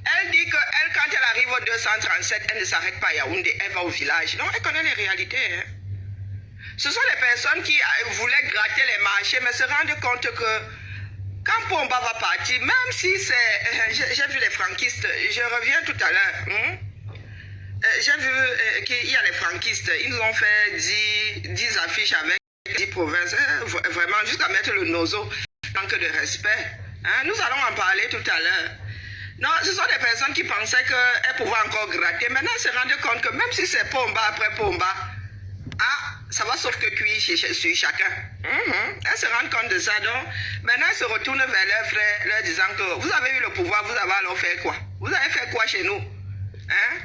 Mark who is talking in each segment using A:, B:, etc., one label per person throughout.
A: Elle dit que elle, quand elle arrive au 237, elle ne s'arrête pas à Yaoundé, elle va au village. Non, elle connaît les réalités. Hein. Ce sont les personnes qui voulaient gratter les marchés, mais se rendent compte que quand Pomba va partir, même si c'est... J'ai vu les franquistes, je reviens tout à l'heure. J'ai vu qu'il y a les franquistes, ils nous ont fait 10 affiches avec 10 provinces, vraiment jusqu'à mettre le nozo, manque de respect. Hein? Nous allons en parler tout à l'heure. Non, ce sont des personnes qui pensaient qu'elles pouvaient encore gratter. Maintenant, elles se rendent compte que même si c'est Pomba après Pomba, ça va sauf que cuire sur chacun. Elles se rendent compte de ça. Donc, maintenant, elles se retournent vers leurs frères, leur disant que vous avez eu le pouvoir, vous avez alors fait quoi? Vous avez fait quoi chez nous? Hein?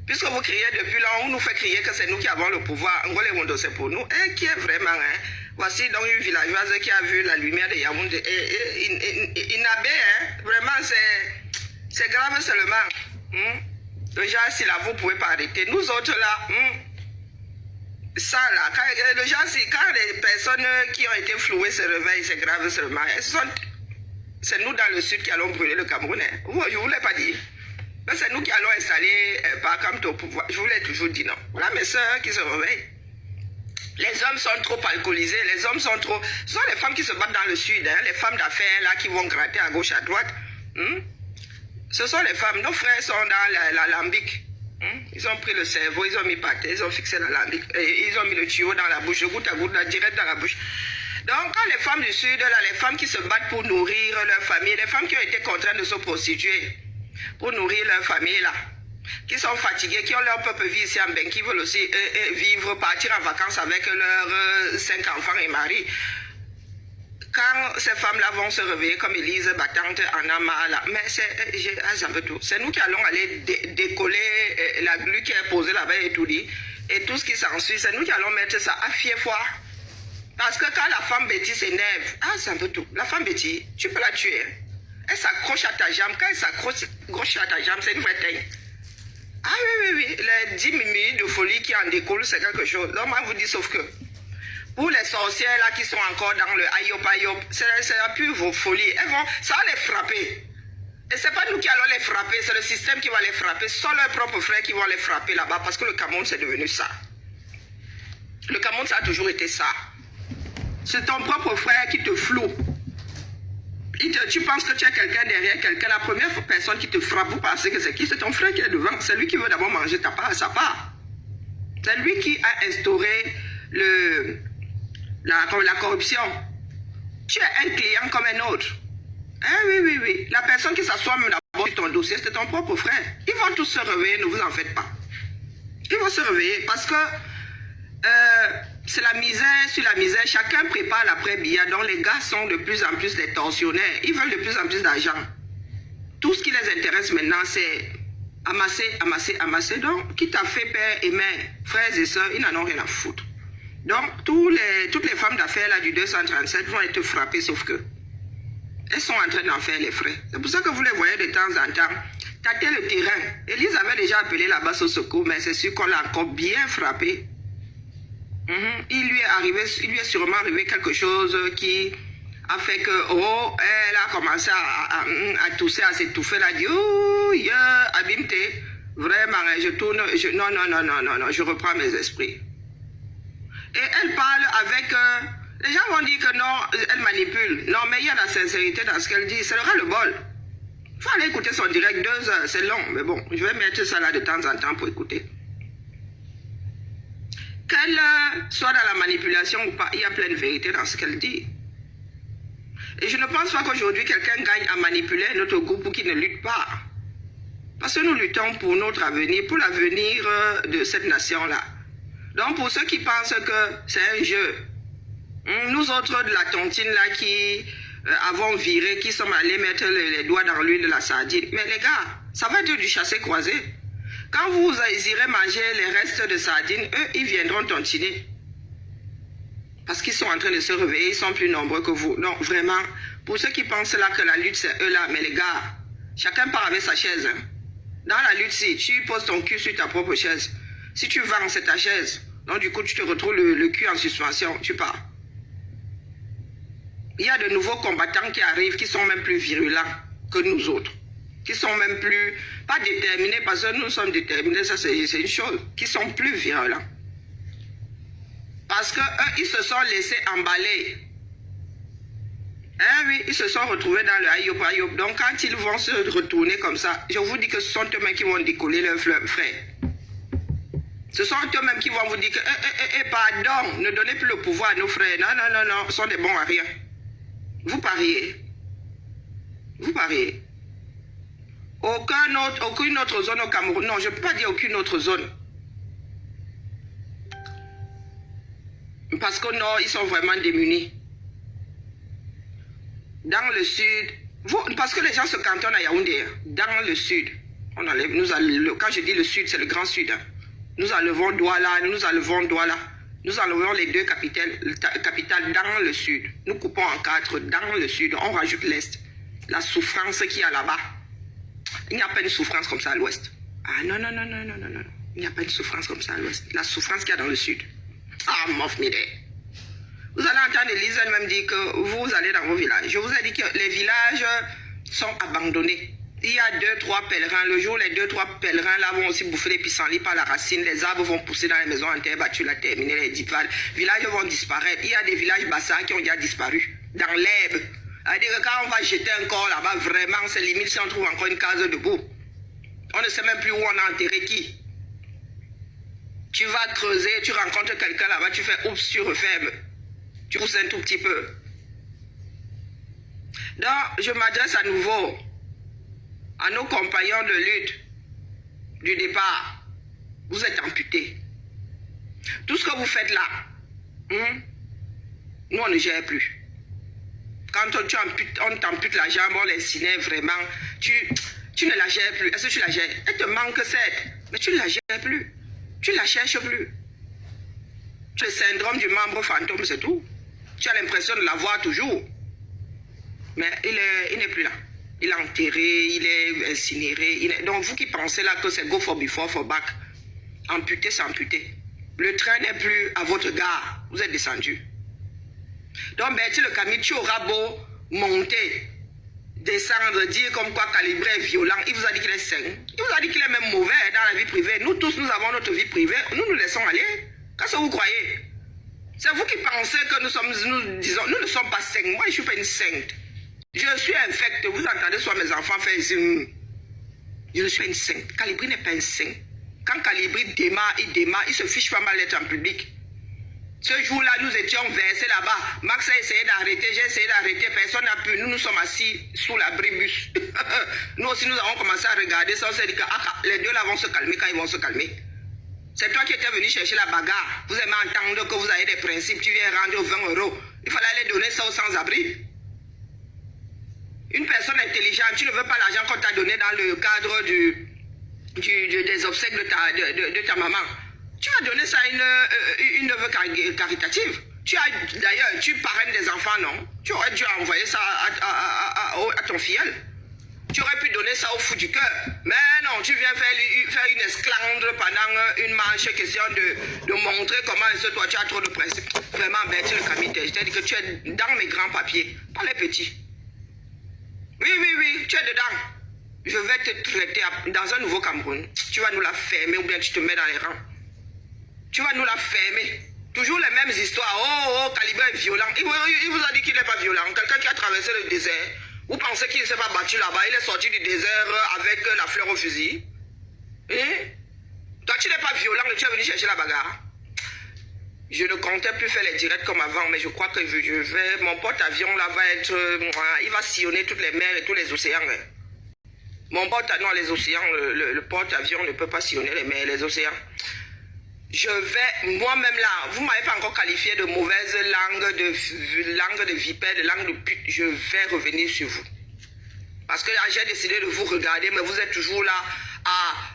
A: Puisque vous criez depuis là, on nous fait crier que c'est nous qui avons le pouvoir. Ngolé c'est pour nous. Et qui est vraiment, hein? Voici donc une villageoise qui a vu la lumière de Yaoundé. Inabé, hein? Vraiment, c'est grave seulement. Le genre, si là, vous ne pouvez pas arrêter. Nous autres là, ça là, le genre, quand les personnes qui ont été flouées se réveillent, c'est grave seulement. C'est nous dans le sud qui allons brûler le Cameroun. Hein? Je ne vous l'ai pas dit. C'est nous qui allons installer Bakamto au pouvoir. Je vous l'ai toujours dit non. Voilà mes soeurs qui se réveillent. Les hommes sont trop alcoolisés, les hommes sont trop... Ce sont les femmes qui se battent dans le sud, hein, les femmes d'affaires là qui vont gratter à gauche, à droite. Ce sont les femmes, nos frères sont dans l'alambic. Ils ont pris le cerveau, ils ont mis pâté, ils ont fixé l'alambic, ils ont mis le tuyau dans la bouche, goutte à goutte, direct dans la bouche. Donc quand les femmes du sud, là, les femmes qui se battent pour nourrir leur famille, les femmes qui ont été contraintes de se prostituer, pour nourrir leur famille là, qui sont fatiguées, qui ont leur propre vie ici en Bengue, qui veulent aussi vivre, partir en vacances avec leurs 5 enfants et mari. Quand ces femmes-là vont se réveiller comme Élise battante en Ama, là, mais c'est nous qui allons aller décoller la glu qui est posée là-bas et tout dit, et tout ce qui s'ensuit, c'est nous qui allons mettre ça à fier-foi. Parce que quand la femme Betty s'énerve, c'est un peu tout. La femme Betty, tu peux la tuer. Elle s'accroche à ta jambe. Quand elle s'accroche à ta jambe, c'est une vraie teigne. Oui. Les 10 minutes de folie qui en découlent, c'est quelque chose. Donc, moi, je vous dis, sauf que pour les sorcières là qui sont encore dans le ayop, c'est la pure folie. Ça va les frapper. Et c'est pas nous qui allons les frapper, c'est le système qui va les frapper. Ce sont leurs propres frères qui vont les frapper là-bas parce que le Cameroun, c'est devenu ça. Le Cameroun, ça a toujours été ça. C'est ton propre frère qui te floue. Tu penses que tu as quelqu'un derrière quelqu'un, la première personne qui te frappe, vous pensez que c'est qui? C'est ton frère qui est devant. C'est lui qui veut d'abord manger sa part. C'est lui qui a instauré la corruption. Tu es un client comme un autre. Oui. La personne qui s'assoit d'abord sur ton dossier, c'est ton propre frère. Ils vont tous se réveiller, ne vous en faites pas. Ils vont se réveiller parce que c'est la misère sur la misère. Chacun prépare l'après-billard. Donc les gars sont de plus en plus des tortionnaires. Ils veulent de plus en plus d'argent. Tout ce qui les intéresse maintenant, c'est amasser. Donc, qui t'a fait père et mère, frères et sœurs, ils n'en ont rien à foutre. Donc, toutes les femmes d'affaires là du 237 vont être frappées, sauf que elles sont en train d'en faire les frais. C'est pour ça que vous les voyez de temps en temps tâter le terrain. Élise avait déjà appelé là-bas au secours, mais c'est sûr qu'on l'a encore bien frappé. Il lui est sûrement arrivé quelque chose qui a fait que, elle a commencé à tousser, à s'étouffer, elle a dit, abîme-te, vraiment, je tourne, non, je reprends mes esprits. Et elle parle avec, les gens vont dire que non, elle manipule. Non, mais il y a la sincérité dans ce qu'elle dit, c'est le ras-le-bol. Il faut aller écouter son direct, 2 heures, c'est long, mais bon, je vais mettre ça là de temps en temps pour écouter. Qu'elle soit dans la manipulation ou pas, il y a plein de vérité dans ce qu'elle dit. Et je ne pense pas qu'aujourd'hui, quelqu'un gagne à manipuler notre groupe qui ne lutte pas. Parce que nous luttons pour notre avenir, pour l'avenir de cette nation-là. Donc, pour ceux qui pensent que c'est un jeu, nous autres de la tontine là qui avons viré, qui sommes allés mettre les doigts dans l'huile de la sardine. Mais les gars, ça va être du chassé-croisé. Quand vous irez manger les restes de sardines, eux, ils viendront tontiner. Parce qu'ils sont en train de se réveiller, ils sont plus nombreux que vous. Non, vraiment, pour ceux qui pensent là que la lutte, c'est eux là, mais les gars, chacun part avec sa chaise. Hein. Dans la lutte, si tu poses ton cul sur ta propre chaise, si tu vends, c'est ta chaise. Donc du coup, tu te retrouves le cul en suspension, tu pars. Il y a de nouveaux combattants qui arrivent, qui sont même plus virulents que nous autres. qui sont même plus, pas déterminés, parce que nous sommes déterminés, ça c'est une chose, qui sont plus violents. Parce qu'eux, ils se sont laissés emballer. Hein, oui, ils se sont retrouvés dans le aïop aïop. Donc quand ils vont se retourner comme ça, je vous dis que ce sont eux-mêmes qui vont décoller leurs frères. Ce sont eux-mêmes qui vont vous dire que, pardon, ne donnez plus le pouvoir à nos frères. Non, non, non, non, ils sont des bons à rien. Vous pariez. Vous pariez. Aucune autre zone au Cameroun. Non, je ne peux pas dire aucune autre zone. Parce que non, ils sont vraiment démunis. Dans le sud, parce que les gens se cantonnent à Yaoundé. Dans le sud, quand je dis le sud, c'est le grand sud. Hein. Nous enlevons Douala, nous enlevons Douala. Nous enlevons les deux capitales dans le sud. Nous coupons en 4 dans le sud. On rajoute l'est. La souffrance qu'il y a là-bas. Il n'y a pas une souffrance comme ça à l'ouest. Ah non, non, non, non, non, non, non. Il n'y a pas une souffrance comme ça à l'ouest. La souffrance qu'il y a dans le sud. Ah, mof m'idée. Vous allez entendre Elise elle-même dire que vous allez dans vos villages. Je vous ai dit que les villages sont abandonnés. Il y a 2-3 pèlerins. Le jour, les 2-3 pèlerins là vont aussi bouffer les pissenlits par la racine. Les arbres vont pousser dans les maisons en terre battue, la terminer, les villages vont disparaître. Il y a des villages bassins qui ont déjà disparu. Dans l'herbe. C'est-à-dire que quand on va jeter un corps là-bas, vraiment, c'est limite si on trouve encore une case debout. On ne sait même plus où on a enterré qui. Tu vas creuser, tu rencontres quelqu'un là-bas, tu fais oups, tu refermes. Tu pousses un tout petit peu. Donc, je m'adresse à nouveau à nos compagnons de lutte du départ. Vous êtes amputés. Tout ce que vous faites là, nous on ne gère plus. Quand on t'ampute la jambe, on l'incinère vraiment, tu ne la gères plus. Est-ce que tu la gères? Elle te manque certes, mais tu ne la gères plus. Tu ne la cherches plus. Tu as le syndrome du membre fantôme, c'est tout. Tu as l'impression de l'avoir toujours. Mais il n'est plus là. Il est enterré, il est incinéré. Donc vous qui pensez là que c'est go for before, for back, amputé, c'est amputé. Le train n'est plus à votre gare. Vous êtes descendu. Donc Bertie le Camille, tu auras beau monter, descendre, dire comme quoi Calibré est violent. Il vous a dit qu'il est sain. Il vous a dit qu'il est même mauvais dans la vie privée. Nous tous, nous avons notre vie privée. Nous nous laissons aller. Qu'est-ce que vous croyez? C'est vous qui pensez que nous disons, nous ne sommes pas saints. Moi, je ne suis pas une sainte. Je suis infecte. Vous entendez soit mes enfants faire ici. Je ne suis pas une sainte. Calibri n'est pas un saint. Quand Calibri démarre, il se fiche pas mal d'être en public. Ce jour-là, nous étions versés là-bas. Max a essayé d'arrêter, j'ai essayé d'arrêter, personne n'a pu. Nous sommes assis sous l'abribus. Nous aussi, nous avons commencé à regarder ça. On s'est dit que les deux là vont se calmer quand ils vont se calmer. C'est toi qui étais venu chercher la bagarre. Vous aimez entendre que vous avez des principes. Tu viens rendre 20 €. Il fallait aller donner ça aux sans-abri. Une personne intelligente, tu ne veux pas l'argent qu'on t'a donné dans le cadre des obsèques de ta maman. Tu vas donner ça à une œuvre caritative. D'ailleurs, tu parraines des enfants, non? Tu aurais dû envoyer ça à ton filleul. Tu aurais pu donner ça au fou du cœur. Mais non, tu viens faire une esclandre pendant une marche, question de montrer comment est-ce que toi tu as trop de principes. Vraiment, Bertie le Camille, je t'ai dit que tu es dans mes grands papiers, pas les petits. Oui, tu es dedans. Je vais te traiter dans un nouveau Cameroun. Tu vas nous la fermer ou bien tu te mets dans les rangs. Tu vas nous la fermer. Toujours les mêmes histoires. Calibré est violent. Il vous a dit qu'il n'est pas violent. Quelqu'un qui a traversé le désert. Vous pensez qu'il ne s'est pas battu là-bas? Il est sorti du désert avec la fleur au fusil. Toi, tu n'es pas violent, tu es venu chercher la bagarre. Je ne comptais plus faire les directs comme avant, mais je crois que mon porte-avions là va être... il va sillonner toutes les mers et tous les océans. Mon porte-avions, les océans, le porte-avions ne peut pas sillonner les mers et les océans. Je vais, moi-même là, vous ne m'avez pas encore qualifié de mauvaise langue de vipère, de langue de pute. Je vais revenir sur vous. Parce que j'ai décidé de vous regarder, mais vous êtes toujours là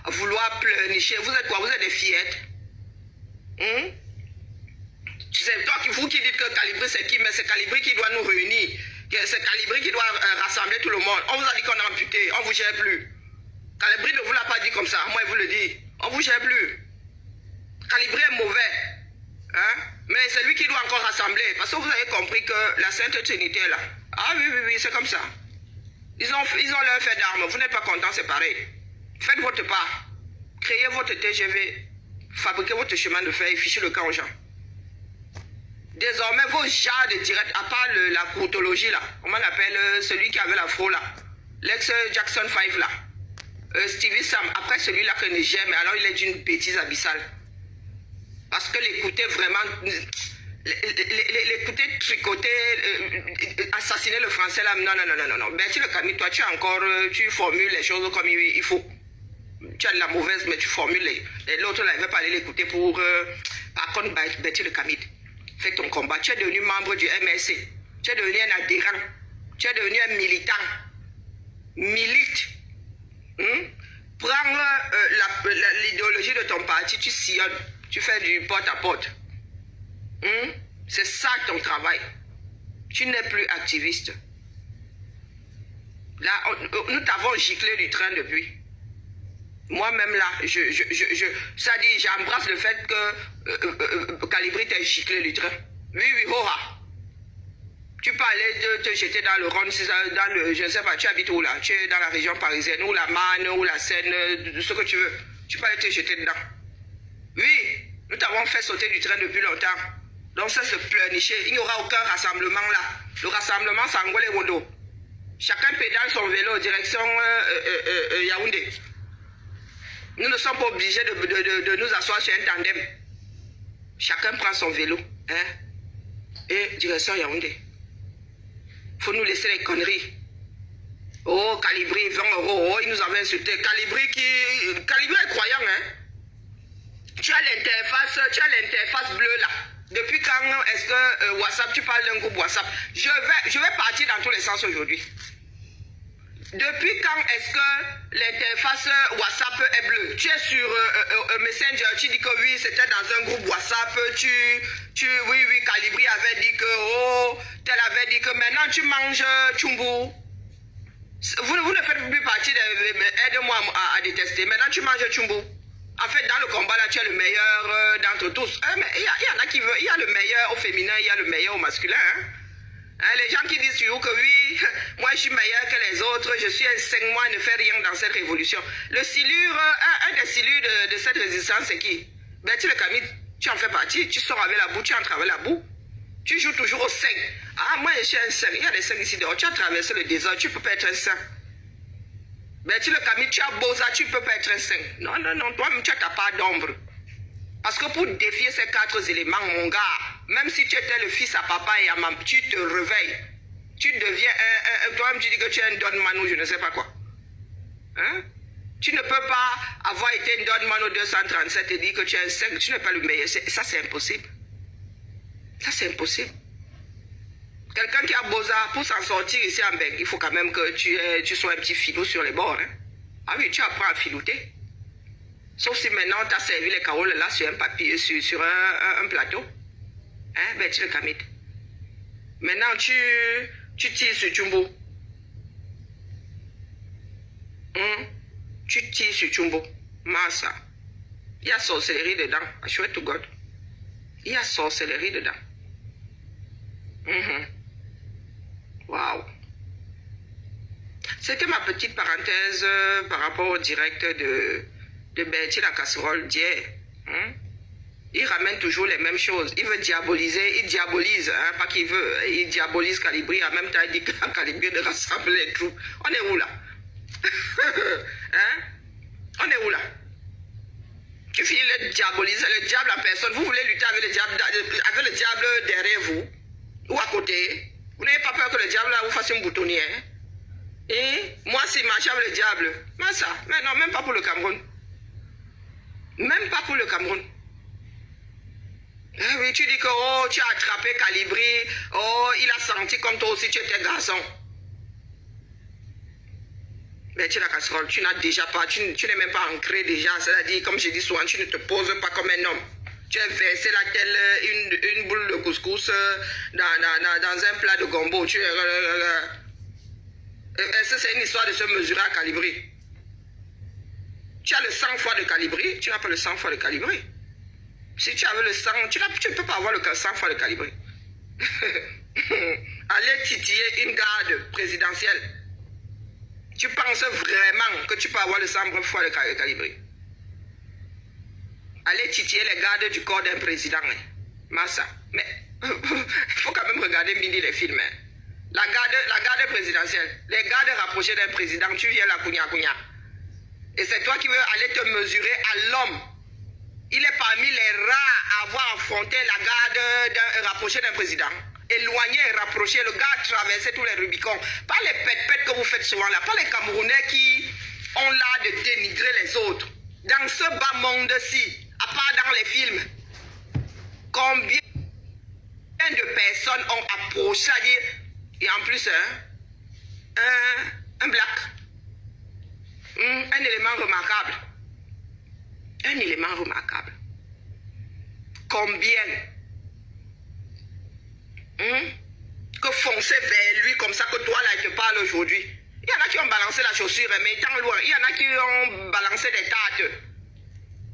A: à vouloir pleurnicher. Vous êtes quoi? Vous êtes des fillettes? C'est toi vous qui dites que Calibré c'est qui? Mais c'est Calibré qui doit nous réunir. C'est Calibré qui doit rassembler tout le monde. On vous a dit qu'on est amputé, on ne vous gère plus. Calibré ne vous l'a pas dit comme ça, moi il vous le dit. On ne vous gère plus. Calibré est mauvais. Mais c'est lui qui doit encore rassembler. Parce que vous avez compris que la Sainte Trinité est là. Ah oui, c'est comme ça. Ils ont leur fait d'armes. Vous n'êtes pas content, c'est pareil. Faites votre part. Créez votre TGV. Fabriquez votre chemin de fer et fichez le camp aux gens. Désormais, vos genres de direct, à part la courtologie là, comment on appelle celui qui avait l'afro là, l'ex-Jackson 5 là, Stevie Sam, après celui-là que j'aime, alors il est d'une bêtise abyssale. Parce que l'écouter vraiment, l'écouter tricoter, assassiner le français là, non. Bertie Le Camus, toi tu as encore, tu formules les choses comme il faut. Tu as de la mauvaise, mais tu formules l'autre là, il ne veut pas aller l'écouter pour, par contre, Bertie Le Camus. Fais ton combat. Tu es devenu membre du MSC. Tu es devenu un adhérent. Tu es devenu un militant. Milite. Prends l'idéologie de ton parti, tu sillonnes. Tu fais du porte-à-porte. C'est ça ton travail. Tu n'es plus activiste. Là, nous t'avons giclé du train depuis. Moi-même là, ça dit, j'embrasse le fait que Calibri t'a giclé du train. Oui, hoha. Tu peux aller te jeter dans le Rhône, dans le, je ne sais pas, tu habites où là? Tu es dans la région parisienne, ou la Marne, ou la Seine, ce que tu veux. Tu peux aller te jeter dedans. Oui, nous t'avons fait sauter du train depuis longtemps. Donc ça se pleurnicher. Il n'y aura aucun rassemblement là. Le rassemblement, c'est Angolé Wondo. Chacun pédale son vélo direction Yaoundé. Nous ne sommes pas obligés de nous asseoir sur un tandem. Chacun prend son vélo. Et direction Yaoundé. Il faut nous laisser les conneries. Oh, Calibri, 20 €. Oh, il nous avait insulté. Calibri est croyant, hein. Tu as l'interface bleue là. Depuis quand est-ce que WhatsApp, tu parles d'un groupe WhatsApp? Je vais partir dans tous les sens aujourd'hui. Depuis quand est-ce que l'interface WhatsApp est bleue? Tu es sur Messenger, tu dis que oui, c'était dans un groupe WhatsApp, oui, Calibri avait dit que, oh, tel avait dit que maintenant tu manges Tchumbu. Vous ne faites plus partie de aide-moi à détester. Maintenant tu manges Tchumbu. En fait, dans le combat là, tu es le meilleur d'entre tous. Mais il y en a qui veulent, il y a le meilleur au féminin, il y a le meilleur au masculin. Les gens qui disent toujours que oui, moi je suis meilleur que les autres, je suis un 5 mois, ne fais rien dans cette révolution. Le silure, un des silures de cette résistance, c'est qui? Bertie Le Camus, tu en fais partie, tu sors avec la boue, tu entres avec la boue. Tu joues toujours au 5. Ah, moi je suis un 5, il y a des 5 ici dehors, tu as traversé le désert, tu ne peux pas être un 5. Bertie Le Camus, tu as beau ça, tu ne peux pas être un 5. Non, toi-même tu as ta part d'ombre. Parce que pour défier ces 4 éléments, mon gars, même si tu étais le fils à papa et à maman, tu te réveilles. Tu deviens toi-même tu dis que tu es un Don Manu, je ne sais pas quoi. Tu ne peux pas avoir été un Don Manu 237 et dire que tu es un 5, tu n'es pas le meilleur. Ça, c'est impossible. Ça, c'est impossible. Quelqu'un qui a beau ça, pour s'en sortir ici en Belgique, il faut quand même que tu sois un petit filou sur les bords. Ah oui, tu apprends à filouter. Sauf si maintenant tu as servi les caroles là sur un papier, sur un plateau. Bertie Le Camus. Maintenant tu tires sur Tchumbu. Tu tires sur Tchumbu. Massa. Il y a sorcellerie dedans. I swear to God. Il y a sorcellerie dedans. Wow. C'était ma petite parenthèse par rapport au direct de Bertie La Casserole d'hier. Il ramène toujours les mêmes choses. Il veut diaboliser, il diabolise, pas qu'il veut. Il diabolise Calibri, en même temps il dit que Calibri de rassembler les troupes. On est où là? On est où là? Tu finis de diaboliser le diable en personne. Vous voulez lutter avec le diable derrière vous ou à côté. Vous n'avez pas peur que le diable là, vous fasse une boutonnière. Et moi, c'est marcher avec le diable. Mais ça, mais non, même pas pour le Cameroun. Même pas pour le Cameroun. Oui, tu dis que oh, tu as attrapé Calibri, oh, il a senti comme toi aussi, tu étais garçon. Mais tu la casserole, tu n'as déjà pas, tu n'es même pas ancré déjà, c'est-à-dire, comme je dis souvent, tu ne te poses pas comme un homme. Tu es versé là, telle une boule de couscous dans un plat de gombo. Est-ce que c'est une histoire de se mesurer à Calibri? Tu as le sang-froid de Calibri, tu n'as pas le sang-froid de Calibri. Si tu avais le sang, tu ne peux pas avoir le sang-froid de Calibri. Allez titiller une garde présidentielle. Tu penses vraiment que tu peux avoir le sang froid de calibrer? Allez titiller les gardes du corps d'un président. Hein. Massa. Mais il faut quand même regarder midi les films. Hein. La garde présidentielle, les gardes rapprochés d'un président, tu viens là, kounia. Et c'est toi qui veux aller te mesurer à l'homme. Il est parmi les rares à avoir affronté la garde rapprochée d'un président. Éloigné et rapproché, le gars a traversé tous les Rubicons. Pas les pètes que vous faites souvent là, pas les Camerounais qui ont l'art de dénigrer les autres. Dans ce bas monde-ci, à part dans les films, combien de personnes ont approché, et en plus, un black, un élément remarquable. Un élément remarquable. Combien que foncer vers lui comme ça que toi là il te parle aujourd'hui. Il y en a qui ont balancé la chaussure, mais étant loin. Il y en a qui ont balancé des tartes.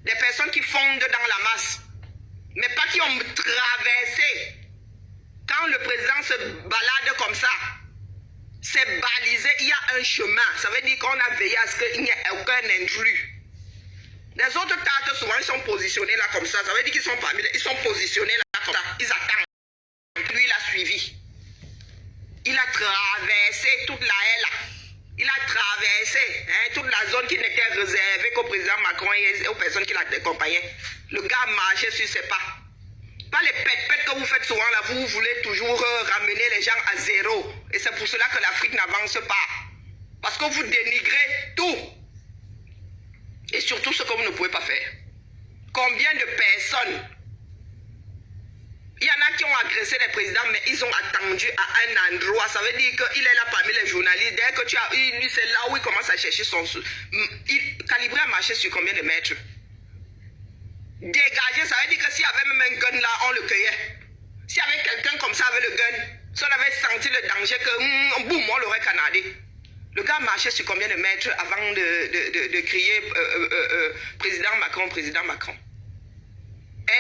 A: Des personnes qui fondent dans la masse. Mais pas qui ont traversé. Quand le président se balade comme ça, c'est balisé, il y a un chemin. Ça veut dire qu'on a veillé à ce qu'il n'y ait aucun intrus. Les autres tartes, souvent, ils sont positionnés là comme ça. Ça veut dire qu'ils sont parmi, ils sont positionnés là comme ça. Ils attendent. Lui, il a suivi. Il a traversé toute la haie là. Il a traversé toute la zone qui n'était réservée qu'au président Macron et aux personnes qui l'accompagnaient. Le gars marchait sur ses pas. Pas les pètes que vous faites souvent là, vous voulez toujours ramener les gens à zéro. Et c'est pour cela que l'Afrique n'avance pas. Parce que vous dénigrez tout. Et surtout ce que vous ne pouvez pas faire. Combien de personnes? Il y en a qui ont agressé les présidents, mais ils ont attendu à un endroit. Ça veut dire qu'il est là parmi les journalistes. Dès que tu as eu, c'est là où il commence à chercher son... Calibré a marché sur combien de mètres? Dégagé, ça veut dire que s'il y avait même un gun là, on le cueillait. S'il y avait quelqu'un comme ça avec le gun, si on avait senti le danger que boum, on l'aurait canardé. Le gars marchait sur combien de mètres avant de crier président Macron, président Macron.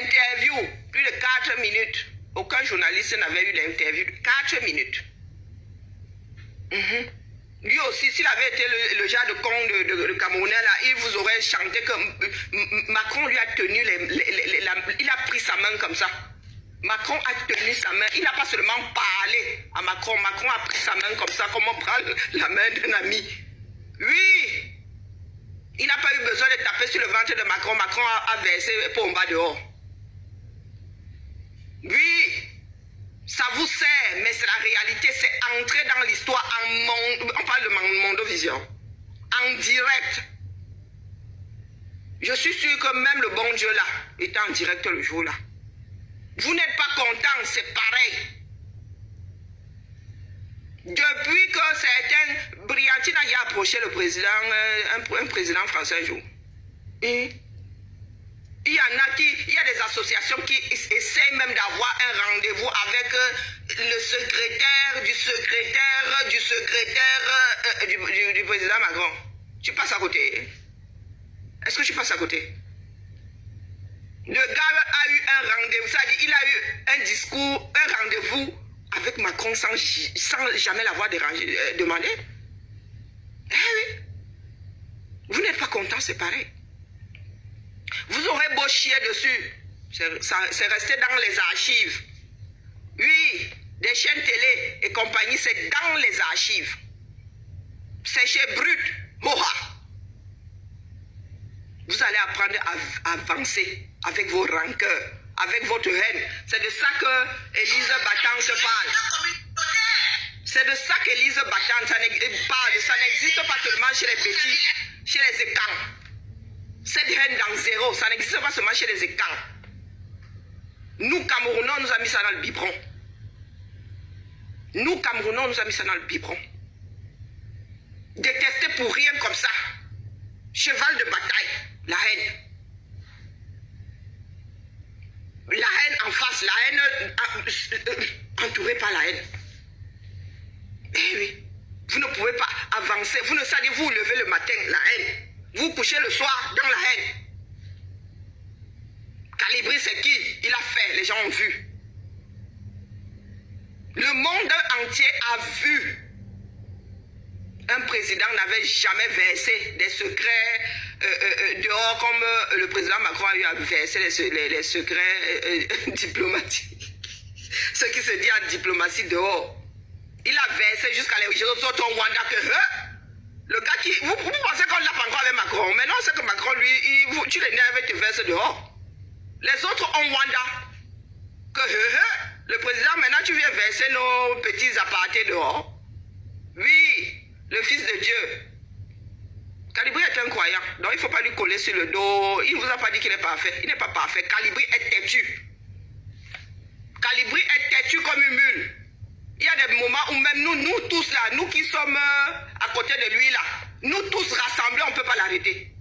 A: Interview, plus de 4 minutes. Aucun journaliste n'avait eu l'interview de 4 minutes. Lui aussi, s'il avait été le genre de con de Camerounais là, il vous aurait chanté que Macron lui a tenu il a pris sa main comme ça. Macron a tenu sa main. Il n'a pas seulement parlé à Macron. Macron a pris sa main comme ça, comme on prend la main d'un ami. Oui. Il n'a pas eu besoin de taper sur le ventre de Macron. Macron a versé pour en bas dehors. Oui. Ça vous sert, mais c'est la réalité. C'est entrer dans l'histoire on parle de Mondovision. En direct. Je suis sûr que même le bon Dieu là était en direct le jour là. Vous n'êtes pas content, c'est pareil. Depuis que certains... Briantine a approché le président, un président français un jour. Et il y en a il y a des associations qui essayent même d'avoir un rendez-vous avec le secrétaire du président Macron. Tu passes à côté. Est-ce que tu passes à côté? Le gars a eu un rendez-vous, c'est-à-dire il a eu un discours, un rendez-vous avec Macron sans jamais l'avoir demandé. Eh oui. Vous n'êtes pas content, c'est pareil. Vous aurez beau chier dessus, c'est resté dans les archives. Oui, des chaînes télé et compagnie, c'est dans les archives. C'est chez Brut, Moha. Vous allez apprendre à avancer avec vos rancœurs, avec votre haine. C'est de ça que Élise Battante parle. C'est de ça qu'Élise Battante parle. Ça n'existe pas seulement chez les petits, chez les écans. Cette haine dans zéro, ça n'existe pas seulement chez les écans. Nous, Camerounais, nous avons mis ça dans le biberon. Nous, Camerounais, nous avons mis ça dans le biberon. Détester pour rien comme ça. Cheval de bataille, la haine. La haine en face, la haine entourée par la haine. Eh oui, vous ne pouvez pas avancer. Vous ne savez, vous levez le matin, la haine. Vous couchez le soir dans la haine. Calibri, c'est qui? Il a fait, les gens ont vu. Le monde entier a vu. Un président n'avait jamais versé des secrets dehors comme le président Macron a eu à verser les secrets diplomatiques. Ce qui se dit en diplomatie dehors. Il a versé jusqu'à les autres au Rwanda que le gars qui... Vous pensez qu'on l'a pas encore avec Macron. Mais non, c'est que Macron, lui, tu l'énerves et te verse dehors. Les autres ont Rwanda. Que le président, maintenant, tu viens verser nos petits apartés dehors. Oui, le fils de Dieu. Calibri est un croyant. Donc, il ne faut pas lui coller sur le dos. Il ne vous a pas dit qu'il est parfait. Il n'est pas parfait. Calibri est têtu. Calibri est têtu comme une mule. Il y a des moments où même nous tous là, nous qui sommes à côté de lui là, nous tous rassemblés, on ne peut pas l'arrêter.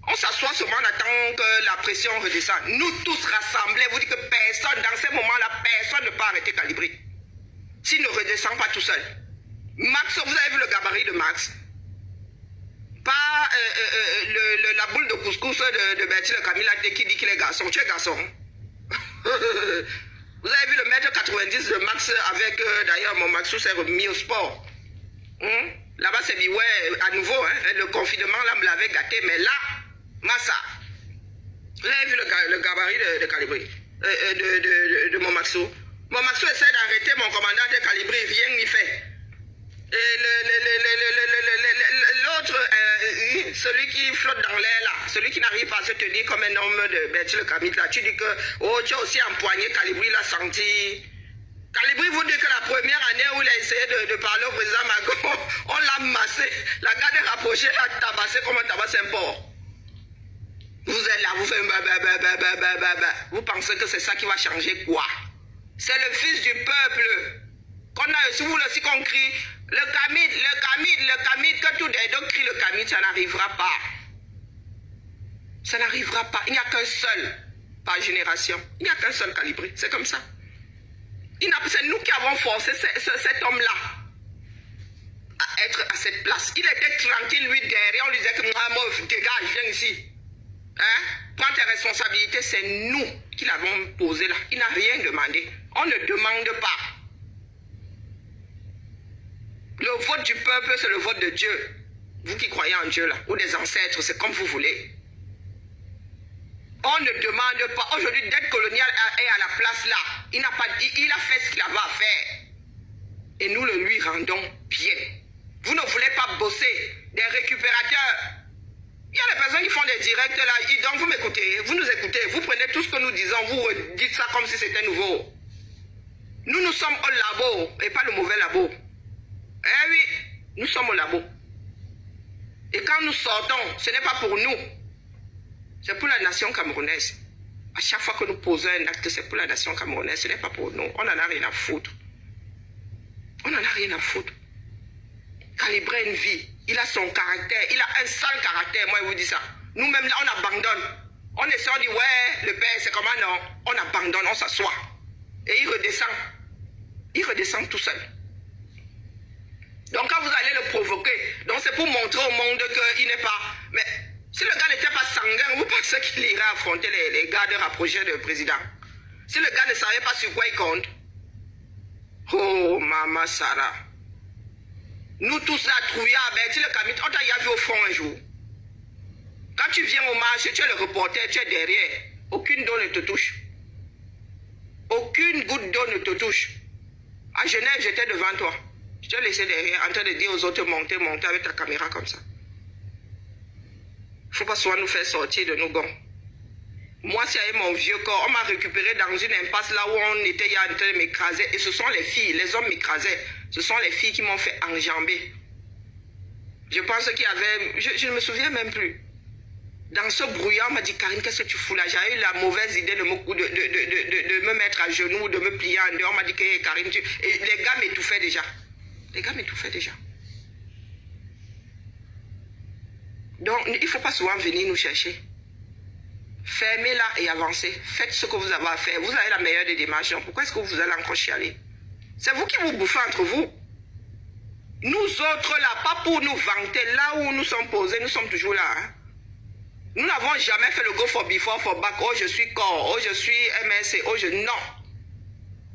A: On s'assoit seulement, on attend que la pression redescende. Nous tous rassemblés, vous dites que personne, dans ces moments-là, personne ne peut arrêter Calibri. S'il ne redescend pas tout seul. Max, vous avez vu le gabarit de Max? Pas la boule de couscous de Bertie Le Camilla qui dit qu'il est garçon. Tu es garçon. Vous avez vu le mètre 90 de Max avec, d'ailleurs, mon Maxou s'est remis au sport. Là-bas, c'est dit, ouais, à nouveau, hein, le confinement, là, me l'avait gâté, mais là, Massa, vous avez vu le gabarit de Calibri, de mon Maxou. Mon Maxou essaie d'arrêter mon commandant de Calibri, rien n'y fait. L'autre, celui qui flotte dans l'air là, celui qui n'arrive pas à se tenir comme un homme de Bertie Le Camille là, tu dis que, oh, tu as aussi empoigné Calibri, l'a senti. Calibri vous dit que la première année où il a essayé de parler au président Macron, on l'a massé, la garde est rapprochée, l'a tabassé comme un tabac un porc. Vous êtes là, vous faites vous pensez que c'est ça qui va changer quoi? C'est le fils du peuple. Qu'on a, si vous voulez aussi qu'on crie, le Camide, que tous les deux crient le Camide, ça n'arrivera pas. Ça n'arrivera pas. Il n'y a qu'un seul par génération. Il n'y a qu'un seul Calibri. C'est comme ça. C'est nous qui avons forcé cet homme-là à être à cette place. Il était tranquille, lui, derrière. On lui disait que moi, dégage, viens ici. Hein? Prends tes responsabilités. C'est nous qui l'avons posé là. Il n'a rien demandé. On ne demande pas. Le vote du peuple, c'est le vote de Dieu. Vous qui croyez en Dieu là, ou des ancêtres, c'est comme vous voulez. On ne demande pas. Aujourd'hui, dette coloniale est à la place là. Il a fait ce qu'il avait à faire. Et nous le lui rendons bien. Vous ne voulez pas bosser. Des récupérateurs. Il y a des personnes qui font des directs là. Donc vous m'écoutez, vous nous écoutez. Vous prenez tout ce que nous disons, vous dites ça comme si c'était nouveau. Nous sommes au labo et pas le mauvais labo. Eh oui, nous sommes au labo. Et quand nous sortons, ce n'est pas pour nous. C'est pour la nation camerounaise. À chaque fois que nous posons un acte, c'est pour la nation camerounaise. Ce n'est pas pour nous. On n'en a rien à foutre. On n'en a rien à foutre. Calibrer une vie. Il a son caractère. Il a un sale caractère. Moi, je vous dis ça. Nous-mêmes, là, on abandonne. On essaie, on dit, ouais, le père, c'est comment? Non. On abandonne, on s'assoit. Et il redescend. Il redescend tout seul. Donc quand vous allez le provoquer, donc c'est pour montrer au monde qu'il n'est pas... Mais si le gars n'était pas sanguin, vous pensez qu'il irait affronter les gardes rapprochés du président? Si le gars ne savait pas sur quoi il compte? Oh, Maman Sarah. Nous tous là, trouillards, ben, tu le Camille, on t'a vu au fond un jour. Quand tu viens au marché, tu es le reporter, tu es derrière. Aucune d'eau ne te touche. Aucune goutte d'eau ne te touche. À Genève, j'étais devant toi. Je t'ai laissé derrière en train de dire aux autres monter avec ta caméra comme ça. Il ne faut pas souvent nous faire sortir de nos gonds. Moi, si avec mon vieux corps, on m'a récupéré dans une impasse là où on était en train de m'écraser. Et ce sont les filles, les hommes m'écrasaient. Ce sont les filles qui m'ont fait enjamber. Je pense qu'il y avait... Je ne me souviens même plus. Dans ce brouillard, on m'a dit, Karine, qu'est-ce que tu fous là? J'ai eu la mauvaise idée de me mettre à genoux, de me plier en dehors. On m'a dit, que Karine, tu... Et les gars m'étouffaient déjà. Les gars m'étouffaient déjà. Donc, il ne faut pas souvent venir nous chercher. Fermez-la et avancez. Faites ce que vous avez à faire. Vous avez la meilleure des démarches. Pourquoi est-ce que vous allez encore chialer? C'est vous qui vous bouffez entre vous. Nous autres là, pas pour nous vanter. Là où nous sommes posés, nous sommes toujours là. Hein? Nous n'avons jamais fait le go for before, for back. Oh, je suis corps. Oh, je suis MSC. Oh, Non.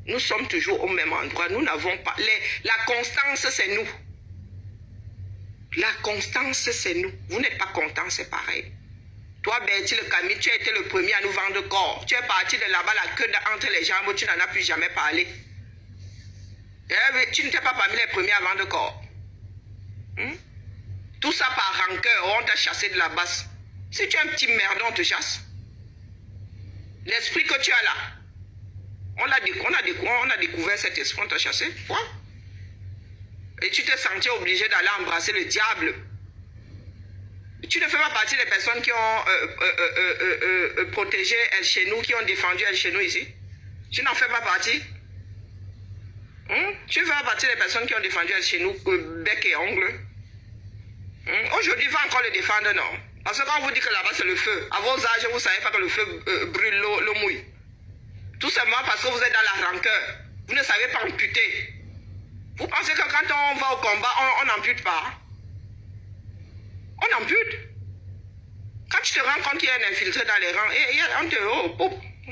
A: Nous sommes toujours au même endroit. Nous n'avons pas... La constance, c'est nous. La constance, c'est nous. Vous n'êtes pas content, c'est pareil. Toi, Bertie le Camille, tu as été le premier à nous vendre corps. Tu es parti de là-bas, la queue entre les jambes, tu n'en as plus jamais parlé. Tu n'étais pas parmi les premiers à vendre corps. Tout ça par rancœur, on t'a chassé de la base. Si tu es un petit merdon, on te chasse. L'esprit que tu as là, on a découvert cet esprit, on t'a chassé. Quoi? Et tu t'es senti obligé d'aller embrasser le diable. Tu ne fais pas partie des personnes qui ont protégé El Chenou, qui ont défendu El Chenou ici. Tu n'en fais pas partie. Tu ne fais pas partie des personnes qui ont défendu El Chenou, bec et ongle. Aujourd'hui, va encore le défendre, non. Parce que quand on vous dit que là-bas c'est le feu, à vos âges, vous ne savez pas que le feu brûle l'eau mouille. Tout simplement parce que vous êtes dans la rancœur. Vous ne savez pas amputer. Vous pensez que quand on va au combat, on n'ampute pas? On ampute. Quand tu te rends compte qu'il y a un infiltré dans les rangs,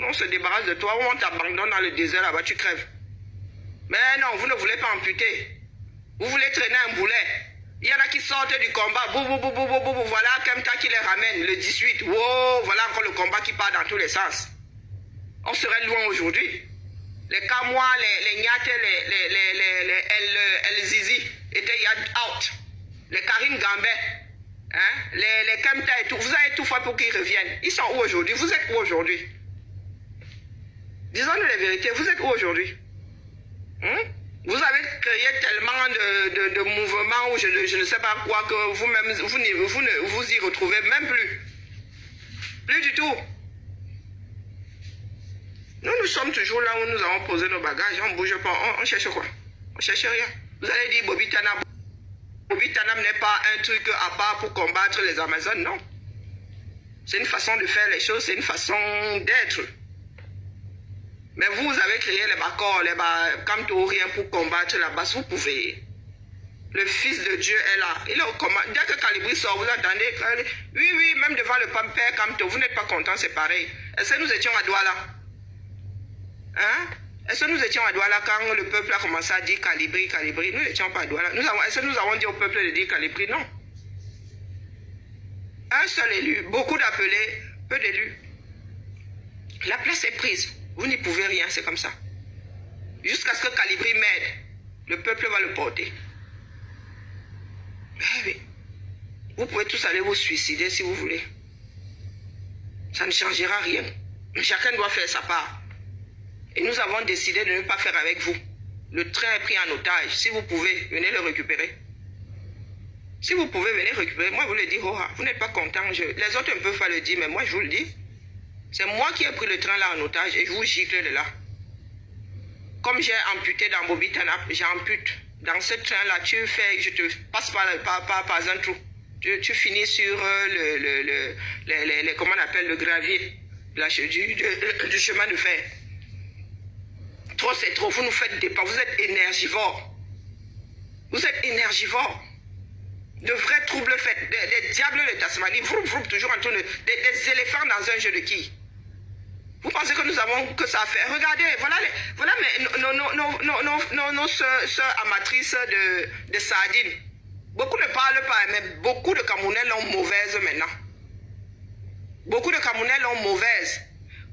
A: on se débarrasse de toi, ou on t'abandonne dans le désert là-bas, tu crèves. Mais non, vous ne voulez pas amputer. Vous voulez traîner un boulet. Il y en a qui sortent du combat, voilà Kemta qui les ramène, le 18, voilà encore le combat qui part dans tous les sens. On serait loin aujourd'hui. Les Kamois, les Nyate, les Zizi étaient out. Les Karim Gambé, les Kemta et tout, vous avez tout fait pour qu'ils reviennent. Ils sont où aujourd'hui? Vous êtes où aujourd'hui? Disons-nous la vérité, vous êtes où aujourd'hui? Vous avez créé tellement de mouvements ou je ne sais pas quoi que vous-même, vous ne vous y retrouvez même plus. Plus du tout. Nous sommes toujours là où nous avons posé nos bagages. On ne bouge pas. On cherche quoi? On cherche rien. Vous allez dire Bobby Tanam. Bobby Tanam n'est pas un truc à part pour combattre les Amazones, non. C'est une façon de faire les choses, c'est une façon d'être. Mais vous avez créé les Bakor, les Kamto, rien pour combattre la base. Vous pouvez. Le Fils de Dieu est là. Il est au combat. Dès que Calibri sort, vous attendez. Oui, même devant le Père Kamto, vous n'êtes pas content, c'est pareil. Est-ce que nous étions à Douala? Est-ce que nous étions à Douala quand le peuple a commencé à dire Calibri? Nous n'étions pas à Douala. Est-ce que nous avons dit au peuple de dire Calibri? Non. Un seul élu, beaucoup d'appelés, peu d'élus. La place est prise. Vous n'y pouvez rien, c'est comme ça. Jusqu'à ce que Calibri m'aide, le peuple va le porter. Mais oui, vous pouvez tous aller vous suicider si vous voulez. Ça ne changera rien. Chacun doit faire sa part. Et nous avons décidé de ne pas faire avec vous. Le train est pris en otage. Si vous pouvez, venez le récupérer. Si vous pouvez, venez récupérer. Moi, vous le dis, vous n'êtes pas content. Les autres ne peuvent pas le dire, mais moi, je vous le dis. C'est moi qui ai pris le train là en otage et je vous gicle de là. Comme j'ai amputé dans Bobby Tanap, j'ampute. Dans ce train-là, tu fais, je te passe par un trou. Tu finis sur comment on appelle, le gravier du chemin de fer. Trop, c'est trop. Vous nous faites des pas. Vous êtes énergivores. Vous êtes énergivores. De vrais troubles faits. Des diables de Tasmanie. Toujours en train de... Des éléphants dans un jeu de qui? Vous pensez que nous avons que ça à faire? Regardez, voilà nos soeurs amatrices de sardines. Beaucoup ne parlent pas, mais beaucoup de Camerounais l'ont mauvaise maintenant. Beaucoup de Camerounais l'ont mauvaise.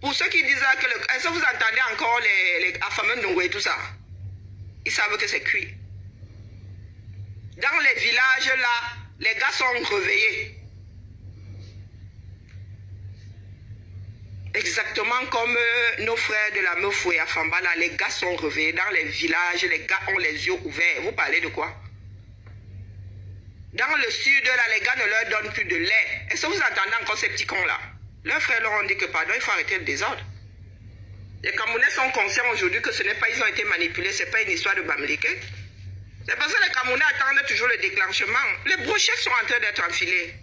A: Pour ceux qui disent que... Est-ce que vous entendez encore les affamés Ndongo et tout ça? Ils savent que c'est cuit. Dans les villages là, les gars sont réveillés. Exactement comme nos frères de la Meufoué à Fambala, les gars sont réveillés dans les villages, les gars ont les yeux ouverts. Vous parlez de quoi? Dans le sud, là, les gars ne leur donnent plus de lait. Est-ce que vous entendez encore ces petits cons-là? Leurs frères leur ont dit que pardon, il faut arrêter le désordre. Les Camerounais sont conscients aujourd'hui que ce n'est pas, ils ont été manipulés, ce n'est pas une histoire de Bamileke. C'est parce que les Camerounais attendent toujours le déclenchement. Les brochettes sont en train d'être enfilées.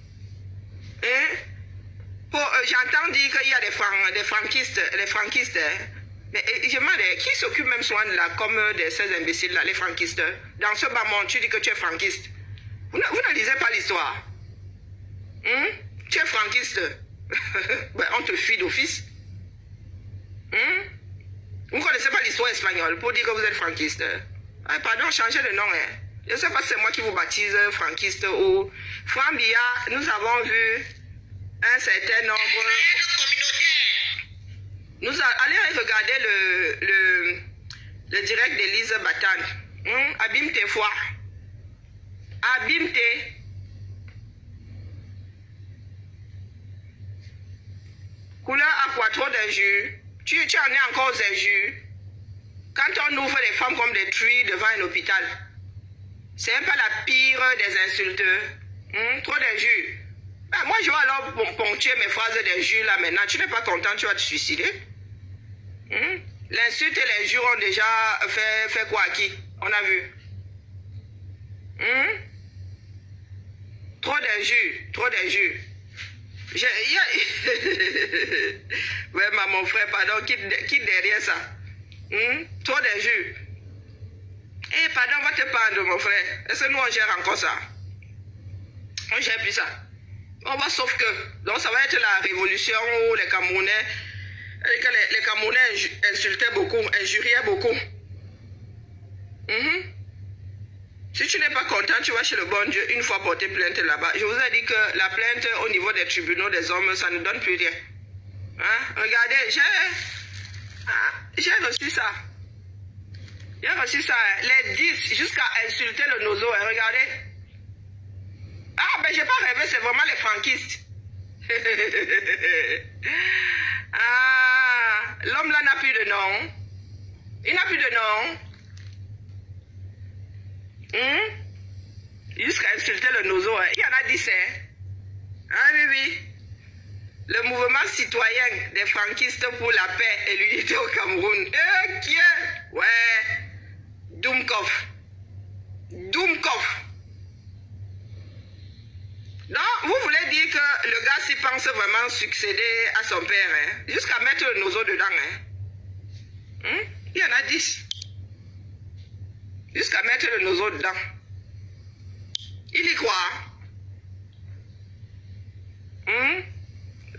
A: J'entends dire qu'il y a des franquistes, les franquistes. Mais je me demande, qui s'occupe même soin de là, comme de ces imbéciles-là, les franquistes? Dans ce bas monde, tu dis que tu es franquiste. Vous ne lisez pas l'histoire. Tu es franquiste. Ben, on te fuit d'office. Vous ne connaissez pas l'histoire espagnole pour dire que vous êtes franquiste. Ah, pardon, changez de nom. Je ne sais pas si c'est moi qui vous baptise franquiste ou... Franck Biya, nous avons vu un certain nombre... Allez regarder le direct d'Élise Batane. Abîme tes foi. Abîme tes... Couleur à quoi trop d'injures. Tu en es encore aux injures. Quand on ouvre les femmes comme des truies devant un hôpital, c'est même pas la pire des insulteurs. Trop d'injures. Ben, moi, je vais alors ponctuer mes phrases d'injures là maintenant. Tu n'es pas content, tu vas te suicider. L'insulte et l'injure ont déjà fait quoi à qui? On a vu. Trop d'injures, trop d'injures. Ouais, mon frère, pardon, quitte derrière ça. Trop d'injures. Eh, pardon, on va te pendre, mon frère. Est-ce que nous, on gère encore ça? On gère plus ça. On va sauf que. Donc, ça va être la révolution où les Camerounais. Les Camerounais insultaient beaucoup, injuriaient beaucoup. Si tu n'es pas content, tu vas chez le bon Dieu une fois porter plainte là-bas. Je vous ai dit que la plainte au niveau des tribunaux des hommes, ça ne donne plus rien. Regardez, j'ai reçu ça. J'ai reçu ça. Les 10 jusqu'à insulter le nozo. Regardez. Ah, ben j'ai pas rêvé, c'est vraiment les franquistes. Ah, l'homme là n'a plus de nom. Il n'a plus de nom. Jusqu'à insulter le nozo. Il y en a 10, Ah oui, oui. Le mouvement citoyen des franquistes pour la paix et l'unité au Cameroun. Qui est? Ouais. Doumkov. Doumkov. Non, vous voulez dire que le gars s'y pense vraiment succéder à son père, jusqu'à mettre le nozo dedans, Il y en a 10. Jusqu'à mettre le nozo dedans. Il y croit.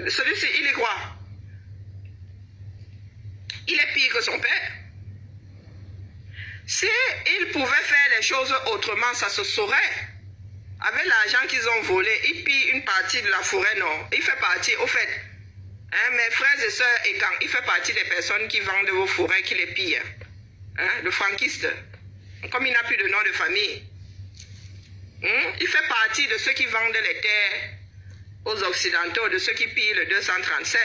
A: Celui-ci, il y croit. Il est pire que son père. Si il pouvait faire les choses autrement, ça se saurait. Avec l'argent qu'ils ont volé, ils pillent une partie de la forêt, non. Il fait partie, au fait, mes frères et sœurs, et quand il fait partie des personnes qui vendent vos forêts, qui les pillent. Le franquiste. Comme il n'a plus de nom de famille. Il fait partie de ceux qui vendent les terres aux Occidentaux, de ceux qui pillent le 237.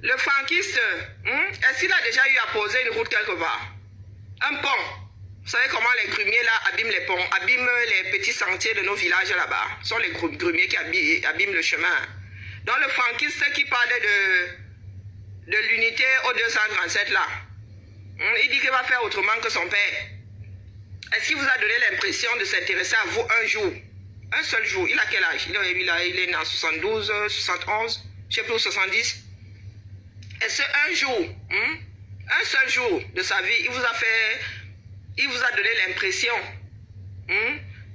A: Le franquiste, est-ce qu'il a déjà eu à poser une route quelque part? Un pont. Vous savez comment les grumiers là abîment les ponts, abîment les petits sentiers de nos villages là-bas. Ce sont les grumiers qui abîment le chemin. Donc le franquiste qui parlait de l'unité au 237 là, il dit qu'il va faire autrement que son père. Est-ce qu'il vous a donné l'impression de s'intéresser à vous un jour? Un seul jour. Il a quel âge? Il est né en 72, 71, je ne sais plus, 70. Est-ce qu'un jour, un seul jour de sa vie, il vous a donné l'impression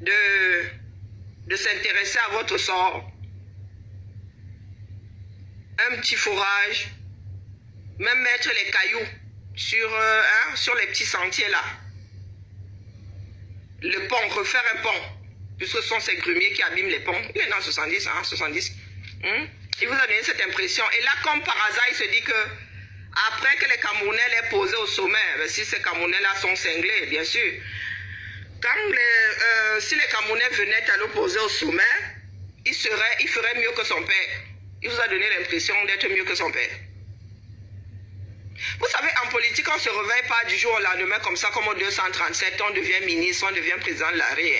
A: de s'intéresser à votre sort? Un petit forage, même mettre les cailloux sur les petits sentiers là. Le pont, refaire un pont, puisque ce sont ces grumiers qui abîment les ponts. Il est dans 70, 70. Il vous a donné cette impression. Et là, comme par hasard, il se dit que après que les Camerounais l'aient posé au sommet, si ces Camerounais-là sont cinglés, bien sûr, si les Camerounais venaient à le poser au sommet, il ferait mieux que son père. Il vous a donné l'impression d'être mieux que son père. Vous savez, en politique, on ne se réveille pas du jour au lendemain comme ça, comme au 237, on devient ministre, on devient président de la Ré.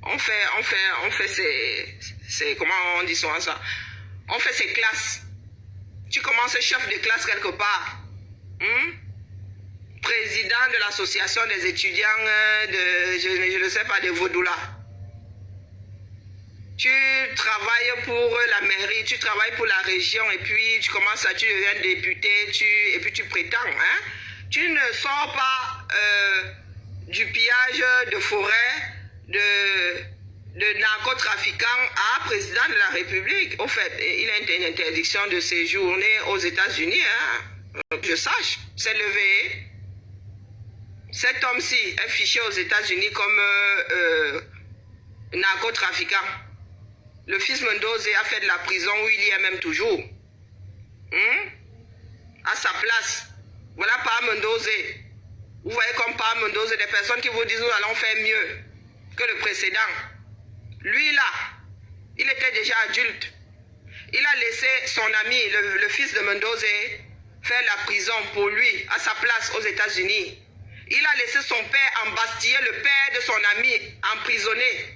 A: On fait ses comment on dit souvent ça? On fait ses classes. Tu commences chef de classe quelque part. Président de l'association des étudiants je ne sais pas, de Vaudoula. Tu travailles pour la mairie, tu travailles pour la région et puis tu commences tu deviens député et puis tu prétends. Tu ne sors pas du pillage de forêt, de narcotrafiquants à président de la République. Au fait, il a une interdiction de séjourner aux États-Unis. Que je sache, c'est levé. Cet homme-ci est fiché aux États-Unis comme narcotrafiquant. Le fils Mendoza a fait de la prison où il y est même toujours. À sa place. Voilà par Mendoza. Vous voyez comme par Mendoza des personnes qui vous disent nous allons faire mieux que le précédent. Lui là, il était déjà adulte. Il a laissé son ami, le fils de Mendoza, faire la prison pour lui, à sa place aux États-Unis. Il a laissé son père embastiller le père de son ami, emprisonné.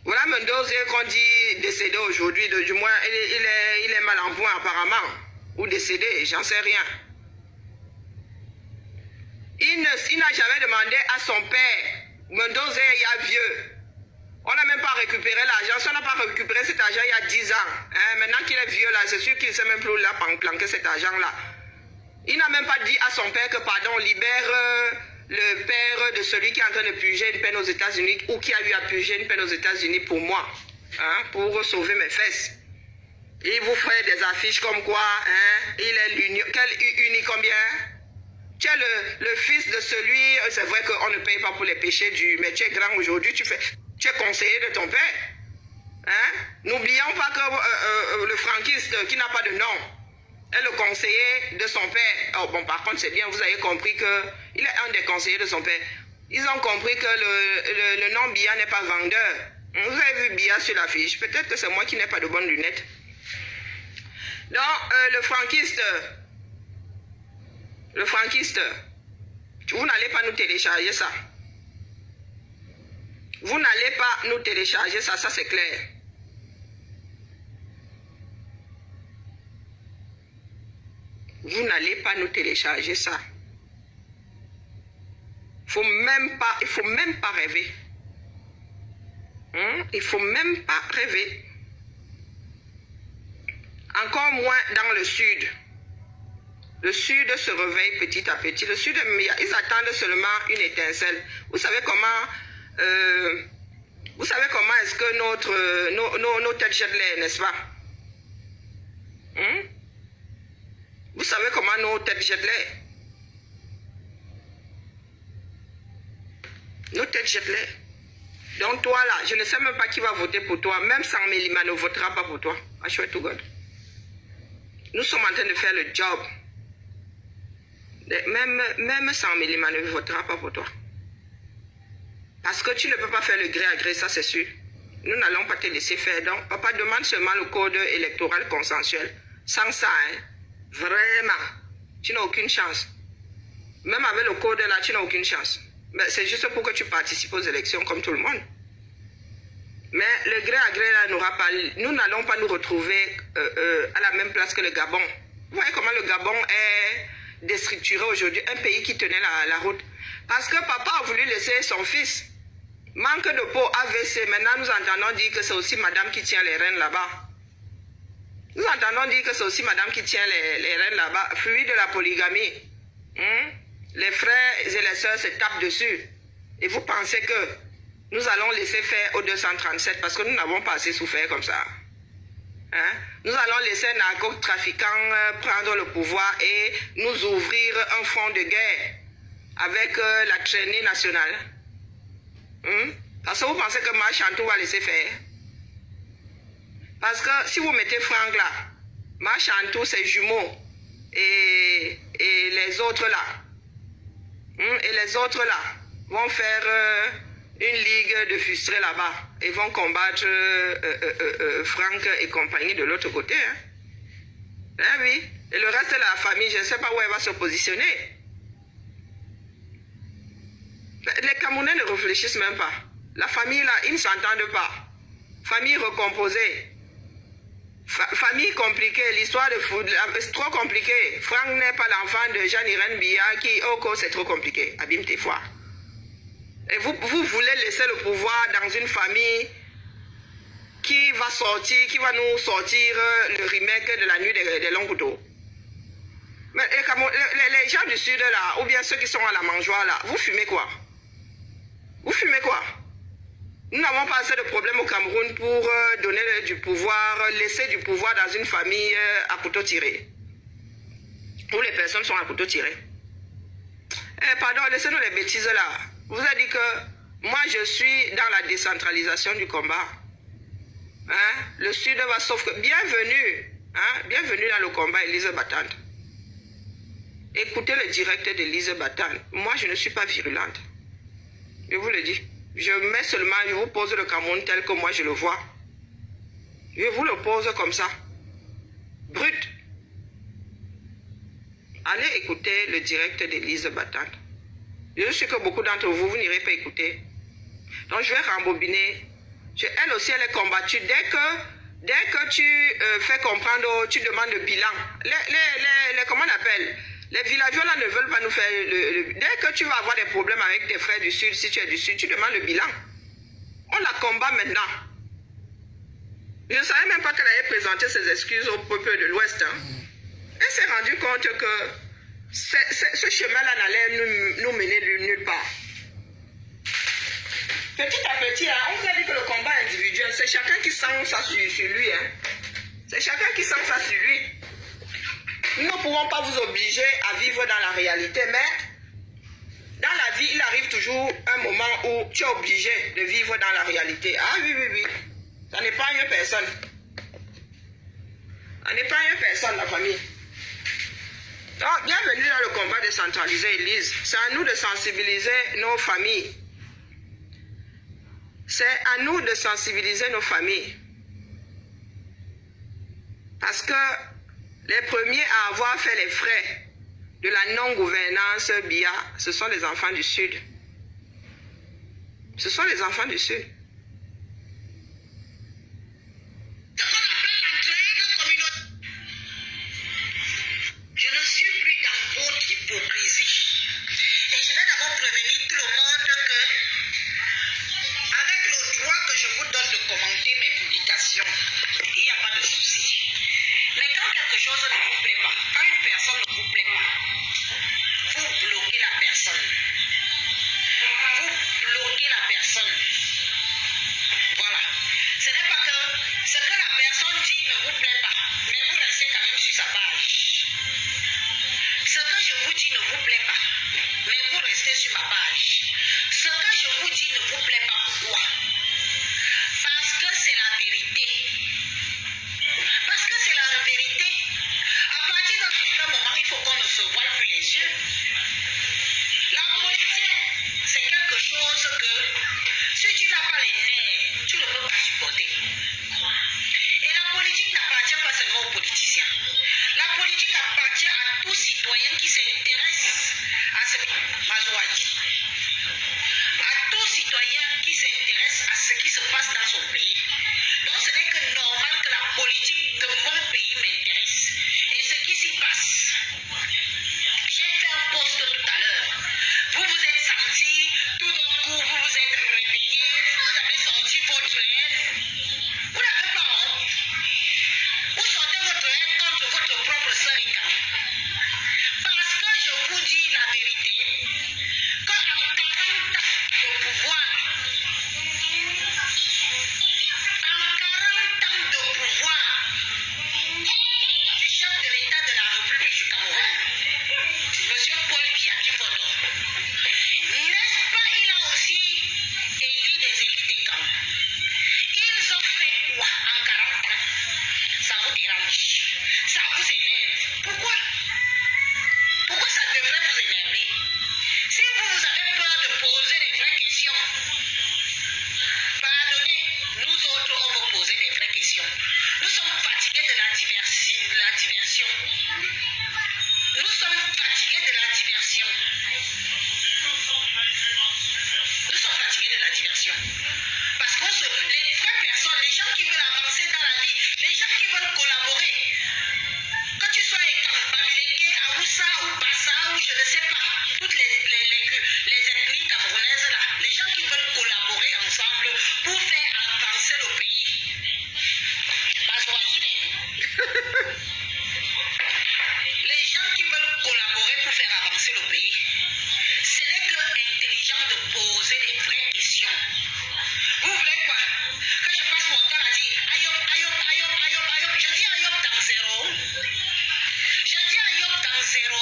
A: Voilà Mendoza qu'on dit décédé aujourd'hui, du moins il est mal en point apparemment, ou décédé, j'en sais rien. Il n'a jamais demandé à son père, Mendoza il y a vieux. On n'a même pas récupéré l'argent. Si on n'a pas récupéré cet argent il y a 10 ans, maintenant qu'il est vieux là, c'est sûr qu'il ne sait même plus où il a planqué cet argent-là. Il n'a même pas dit à son père que pardon, libère le père de celui qui est en train de purger une peine aux États-Unis ou qui a eu à purger une peine aux États-Unis pour moi, pour sauver mes fesses. Il vous fait des affiches comme quoi, il est l'union. Quel uni combien? Tu es le fils de celui, c'est vrai qu'on ne paye pas pour les péchés mais tu es grand aujourd'hui, tu es conseiller de ton père. N'oublions pas que le franquiste qui n'a pas de nom est le conseiller de son père. Oh, bon, par contre, c'est bien, vous avez compris qu'il est un des conseillers de son père. Ils ont compris que le nom Bia n'est pas vendeur. Vous avez vu Bia sur l'affiche. Peut-être que c'est moi qui n'ai pas de bonnes lunettes. Donc, le franquiste, vous n'allez pas nous télécharger ça. Vous n'allez pas nous télécharger ça, ça c'est clair. Vous n'allez pas nous télécharger ça. Il ne faut même pas rêver. Il ne faut même pas rêver. Encore moins dans le sud. Le sud se réveille petit à petit. Le sud, ils attendent seulement une étincelle. Vous savez comment est-ce que nos têtes jettent l'air, n'est-ce pas? Vous savez comment nos têtes jettent l'air? Nos têtes jettent l'air. Donc toi là, je ne sais même pas qui va voter pour toi. Même Sam Melima ne votera pas pour toi. I swear to God. Nous sommes en train de faire le job. Même Sam Melima ne votera pas pour toi. Parce que tu ne peux pas faire le gré à gré, ça c'est sûr. Nous n'allons pas te laisser faire. Donc, papa demande seulement le code électoral consensuel. Sans ça, vraiment, tu n'as aucune chance. Même avec le code là, tu n'as aucune chance. Mais c'est juste pour que tu participes aux élections comme tout le monde. Mais le gré à gré là n'aura pas... Nous n'allons pas nous retrouver à la même place que le Gabon. Vous voyez comment le Gabon est déstructuré aujourd'hui, un pays qui tenait la route. Parce que papa a voulu laisser son fils. Manque de peau, AVC. Maintenant, nous entendons dire que c'est aussi madame qui tient les rênes là-bas. Nous entendons dire que c'est aussi madame qui tient les rênes là-bas. Fruit de la polygamie. Les frères et les sœurs se tapent dessus. Et vous pensez que nous allons laisser faire au 237 parce que nous n'avons pas assez souffert comme ça. Nous allons laisser un narcotrafiquant prendre le pouvoir et nous ouvrir un front de guerre avec la traînée nationale. Parce que vous pensez que Machantou va laisser faire. Parce que si vous mettez Franck là, Machantou c'est jumeaux et les autres là, et les autres là vont faire une ligue de frustrés là-bas et vont combattre Franck et compagnie de l'autre côté. Oui. Et le reste de la famille, je ne sais pas où elle va se positionner. Les Camerounais ne réfléchissent même pas. La famille là, ils ne s'entendent pas. Famille recomposée. Famille compliquée, l'histoire de foot, c'est trop compliqué. Franck n'est pas l'enfant de Jean-Irène Bia qui, c'est trop compliqué. Abîme tes fois. Et vous voulez laisser le pouvoir dans une famille qui va nous sortir le remake de la nuit des longs couteaux. Mais les gens du sud là, ou bien ceux qui sont à la mangeoire là, vous fumez quoi? Vous fumez quoi? Nous n'avons pas assez de problèmes au Cameroun pour donner du pouvoir, laisser du pouvoir dans une famille à couteau tiré. Où les personnes sont à couteau tiré. Pardon, laissez-nous les bêtises là. Vous avez dit que moi je suis dans la décentralisation du combat. Hein? Le Sud va s'offrir. Bienvenue. Hein? Bienvenue dans le combat, Élise Battante. Écoutez le direct d'Élise Battante. Moi, je ne suis pas virulente. Je vous le dis. Je mets seulement, je vous pose le Cameroun tel que moi je le vois. Je vous le pose comme ça. Brut. Allez écouter le direct d'Élise Battante. Je sais que beaucoup d'entre vous, vous n'irez pas écouter. Donc, je vais rembobiner. Elle aussi, elle est combattue. Dès que tu fais comprendre, tu demandes le bilan. Comment on appelle? Les villageois là ne veulent pas nous faire dès que tu vas avoir des problèmes avec tes frères du Sud, si tu es du Sud, tu demandes le bilan. On la combat maintenant. Je ne savais même pas qu'elle allait présenter ses excuses au peuple de l'Ouest. Hein. Elle s'est rendue compte que ce chemin-là n'allait nous mener de nulle part. Petit à petit, hein, on vous a dit que le combat individuel, c'est chacun qui sent ça sur lui. Hein. C'est chacun qui sent ça sur lui. Nous ne pouvons pas vous obliger à vivre dans la réalité, mais dans la vie, il arrive toujours un moment où tu es obligé de vivre dans la réalité. Ah oui, oui, oui. Ça n'est pas une personne. Ça n'est pas une personne, la famille. Donc, bienvenue dans le combat décentralisé, Élise. C'est à nous de sensibiliser nos familles. C'est à nous de sensibiliser nos familles. Parce que les premiers à avoir fait les frais de la non-gouvernance BIA, ce sont les enfants du Sud. Ce sont les enfants du Sud.
B: Je ne suis plus dans votre hypocrisie. Et je vais d'abord prévenir tout le monde que, avec le droit que je vous donne de commenter mes publications, il n'y a pas de souci. Mais quand quelque chose ne vous plaît pas, quand une personne ne vous plaît pas, vous bloquez la personne. Vous bloquez la personne. Voilà. Ce n'est pas que ce que la personne dit ne vous plaît pas, mais vous restez quand même sur sa page. Ce que je vous dis ne vous plaît pas, mais vous restez sur ma page. Ce que je vous dis ne vous plaît pas, pourquoi? Parce que c'est la vérité. Parce que c'est la vérité. À partir d'un certain moment, il faut qu'on ne se voie plus les yeux. La politique, c'est quelque chose que, si tu n'as pas les nerfs, tu ne peux pas supporter. Et la politique n'appartient pas seulement aux politiciens. La politique appartient à tout citoyen qui s'intéresse à ce à tout citoyen qui s'intéresse à ce qui se passe dans son pays. Donc ce n'est que normal que la politique de mon pays m'intéresse. Et ce qui s'y passe. J'ai fait un post tout à l'heure. Vous vous êtes senti, tout d'un coup, vous vous êtes réveillé, vous avez senti votre haine. Vous n'avez pas honte. Vous sortez votre haine contre votre propre sœur incarnée. Parce que je vous dis la vérité, qu'en 40 ans de pouvoir, du chef de l'État de la République du Cameroun, M. Paul Biya Kimbondo, n'est-ce pas, il a aussi élu des élites et camps. Ils ont fait quoi en 40 ans? Ça vous dérange? Ça vous énerve? Pourquoi? Pourquoi ça devrait vous énerver? Si vous avez peur de poser des vraies questions, pardonnez, nous autres, on va poser des vraies questions. Nous sommes fatigués de la diversion. Nous sommes fatigués de la diversion. Nous sommes fatigués de la diversion. Parce que les vraies personnes, les gens qui veulent avancer dans la vie, les gens qui veulent collaborer, que tu sois Bamileke, Aoussa ou Bassa ou je ne sais pas, toutes les ethnies camerounaises là, les gens qui veulent collaborer ensemble pour faire avancer le pays. Les gens qui veulent collaborer pour faire avancer le pays, ce n'est que intelligent de poser des vraies questions. Vous voulez quoi? Que je passe mon temps à dire Ayop, Ayop, Ayop, Ayop, Ayop. Je dis Ayop dans zéro. Je dis Ayop dans zéro.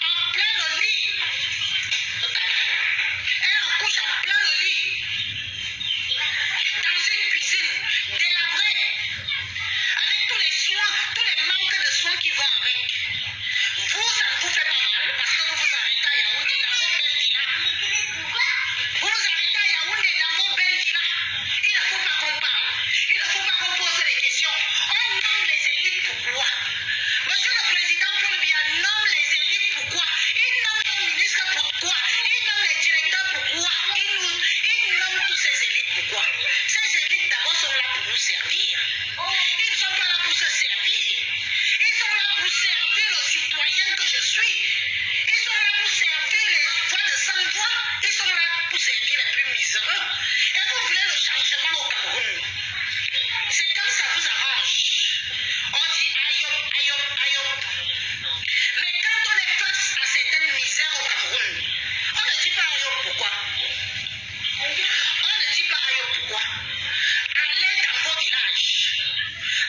B: en plein lit. Elle accouche en plein lit. Dans une cuisine délabrée. Avec tous les soins, tous les manques de soins qui vont avec. Vous, ça ne vous fait pas mal parce que vous vous arrêtez à Yaoundé dans vos belles villas. Vous vous arrêtez à Yaoundé dans vos belles villas. Il ne faut pas qu'on parle. Il ne faut pas qu'on pose des questions. On nomme les élites pourquoi? Monsieur le Président Paul Biya nomme les élites pourquoi? Il nomme nos ministres pourquoi? Il nomme les directeurs pourquoi? Il nomme tous ces élites pourquoi? Ces élites d'abord sont là pour nous servir. Ils ne sont pas là pour se servir. Ils sont là pour servir le citoyen que je suis. Ils sont là pour servir les voix de sans-voix. Ils sont là pour servir les plus miséreux. Et vous voulez le changement au Cameroun. C'est quand ça vous arrange. On dit aïop, aïop, aïop. Mais quand on est face à certaines misères au Cameroun, on ne dit pas aïop pourquoi. On ne dit pas aïop pourquoi. Allez dans vos villages.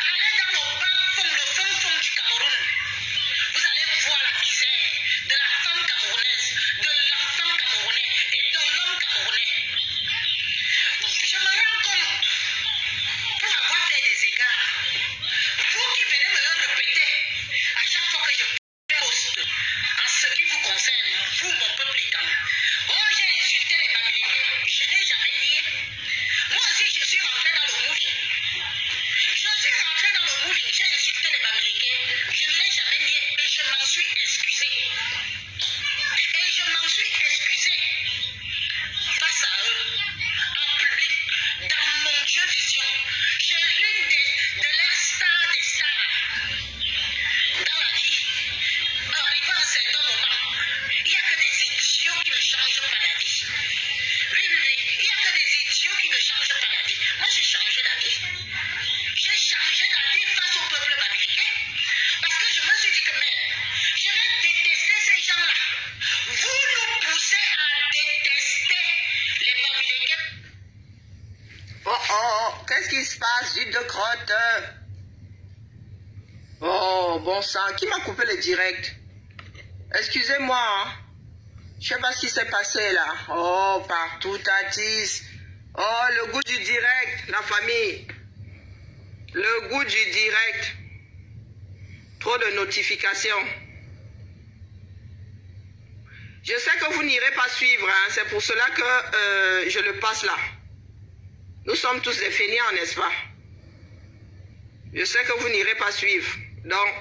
B: Allez dans le fond du Cameroun. Vous allez voir la misère de la femme camerounaise, de l'enfant camerounais et de l'homme camerounais. Je me rends compte, pour avoir fait des égards, vous qui venez me le répéter à chaque fois que je poste en ce qui vous concerne, vous, mon peuple écam. Oh, j'ai insulté les Bamileke, je n'ai jamais nié. Moi aussi, je suis rentré dans le moving. Je suis rentré dans le moving, j'ai insulté les Bamileke, je ne l'ai jamais nié et je m'en suis excusé. Et je m'en suis excusé face à eux, en public, dans mon jeu vision. Je l'une de leurs stars des stars. Dans la vie, arrivé à un certain moment, il n'y a que des idiots qui ne changent pas d'avis. Oui, oui, oui, il n'y a que des idiots qui ne changent pas d'avis. Moi, j'ai changé d'avis. J'ai changé d'avis face au peuple bamileke. Parce que je me suis dit que, mais, je vais détester ces gens-là. Vous nous poussez à détester les bamileke.
A: Oh oh, qu'est-ce qui se passe, Jude de crotte? Oh, bon sang, qui m'a coupé le direct? Excusez-moi, hein. Je sais pas ce qui s'est passé là. Oh, partout, Tatis. Oh, le goût du direct, la famille. Le goût du direct. Trop de notifications. Je sais que vous n'irez pas suivre, hein. C'est pour cela que je le passe là. Nous sommes tous des fainéants, n'est-ce pas? Je sais que vous n'irez pas suivre. Donc,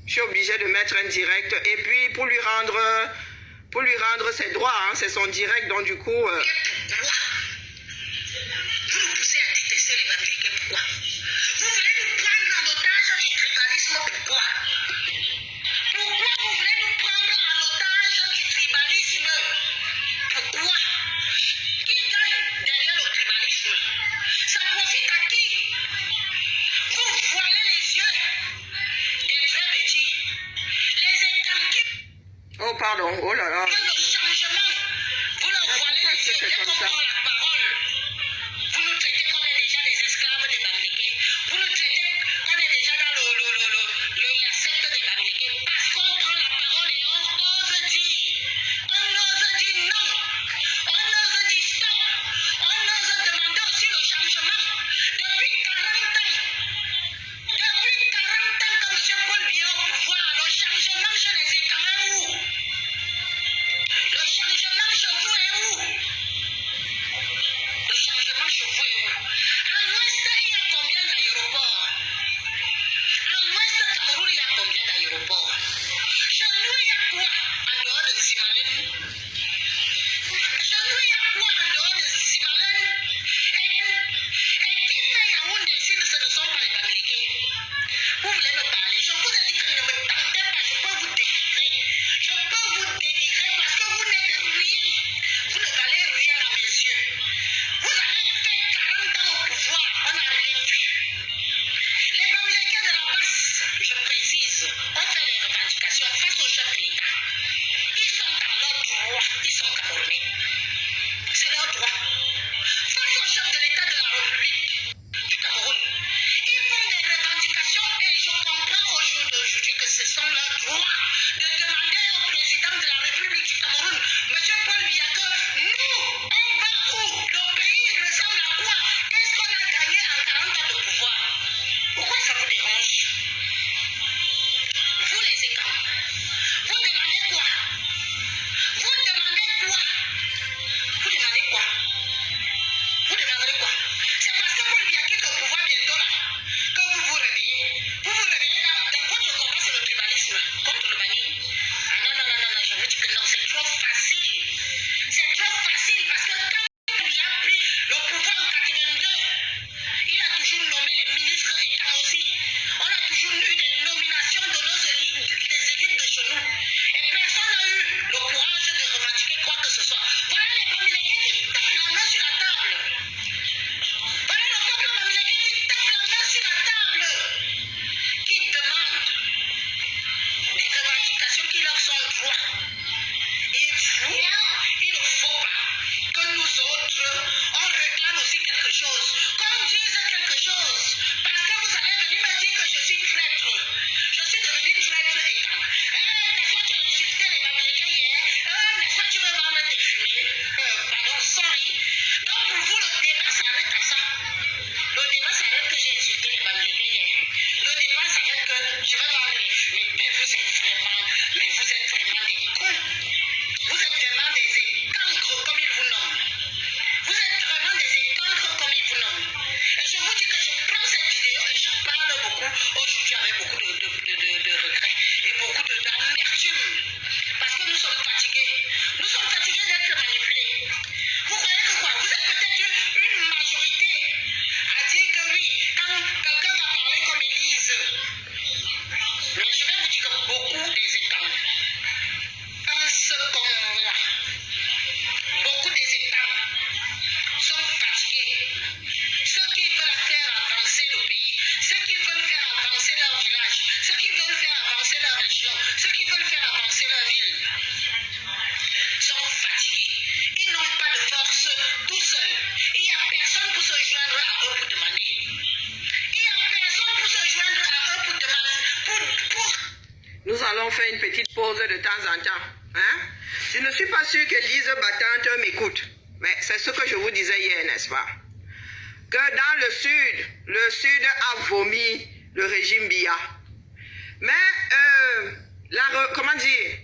A: je suis obligé de mettre un direct. Et puis, pour lui rendre ses droits, hein, c'est son direct. Donc, du coup...
B: Pourquoi? Vous nous poussez à détester les Bamileke, pourquoi? Vous voulez nous prendre en otage du tribalisme, pourquoi? Pourquoi vous voulez nous prendre en otage du tribalisme? Pourquoi? Qui gagne derrière le tribalisme? Ça profite à qui? Vous voilez les yeux des vrais petits. Les écams qui...
A: Oh, pardon. Oh là là.
B: Le changement, vous leur voilez les yeux. Dès qu'on prend la parole, vous nous traitez comme déjà des esclaves des Bamileke. Vous nous traitez comme déjà dans la secte des Bamileke. Parce qu'on prend la parole et on ose dire. On ose dire non. On ose dire stop. On ose demander aussi le changement. Depuis 40 ans. Depuis 40 ans que M. Paul Biya est au pouvoir, le changement chez les écans est où? Le changement chez vous est où? comme là, beaucoup des États sont fatigués. Ceux qui veulent faire avancer le pays, ceux qui veulent faire avancer leur village, ceux qui veulent faire avancer leur région, ceux qui veulent faire avancer leur ville, sont fatigués. Ils n'ont pas de force tout seuls. Il n'y a personne pour se joindre à eux pour demander. Il n'y a personne pour se joindre à eux pour demander.
A: Nous allons faire une petite pause de temps en temps. Hein? Je ne suis pas sûre que Lise Battante m'écoute. Mais c'est ce que je vous disais hier, n'est-ce pas? Que dans le Sud a vomi le régime Biya. Mais, comment dire?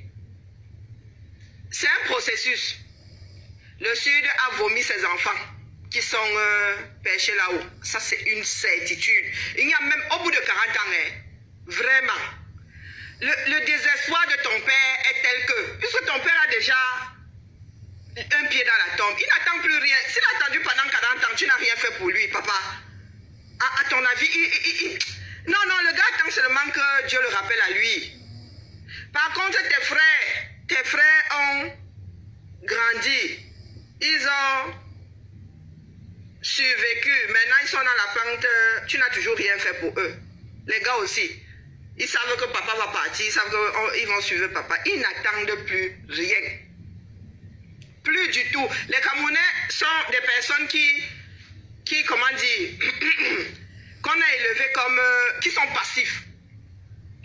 A: C'est un processus. Le Sud a vomi ses enfants qui sont pêchés là-haut. Ça, c'est une certitude. Il y a même au bout de 40 ans, hein, vraiment. Le désespoir de ton père est tel que, puisque ton père a déjà un pied dans la tombe, il n'attend plus rien. S'il a attendu pendant 40 ans, tu n'as rien fait pour lui, papa. À ton avis, non, le gars attend seulement que Dieu le rappelle à lui. Par contre, tes frères ont grandi. Ils ont survécu. Maintenant, ils sont dans la pente. Tu n'as toujours rien fait pour eux. Les gars aussi. Ils savent que papa va partir. Ils savent qu'ils vont suivre papa. Ils n'attendent plus rien. Plus du tout. Les Camerounais sont des personnes qui comment dire, qu'on a élevées comme, qui sont passifs.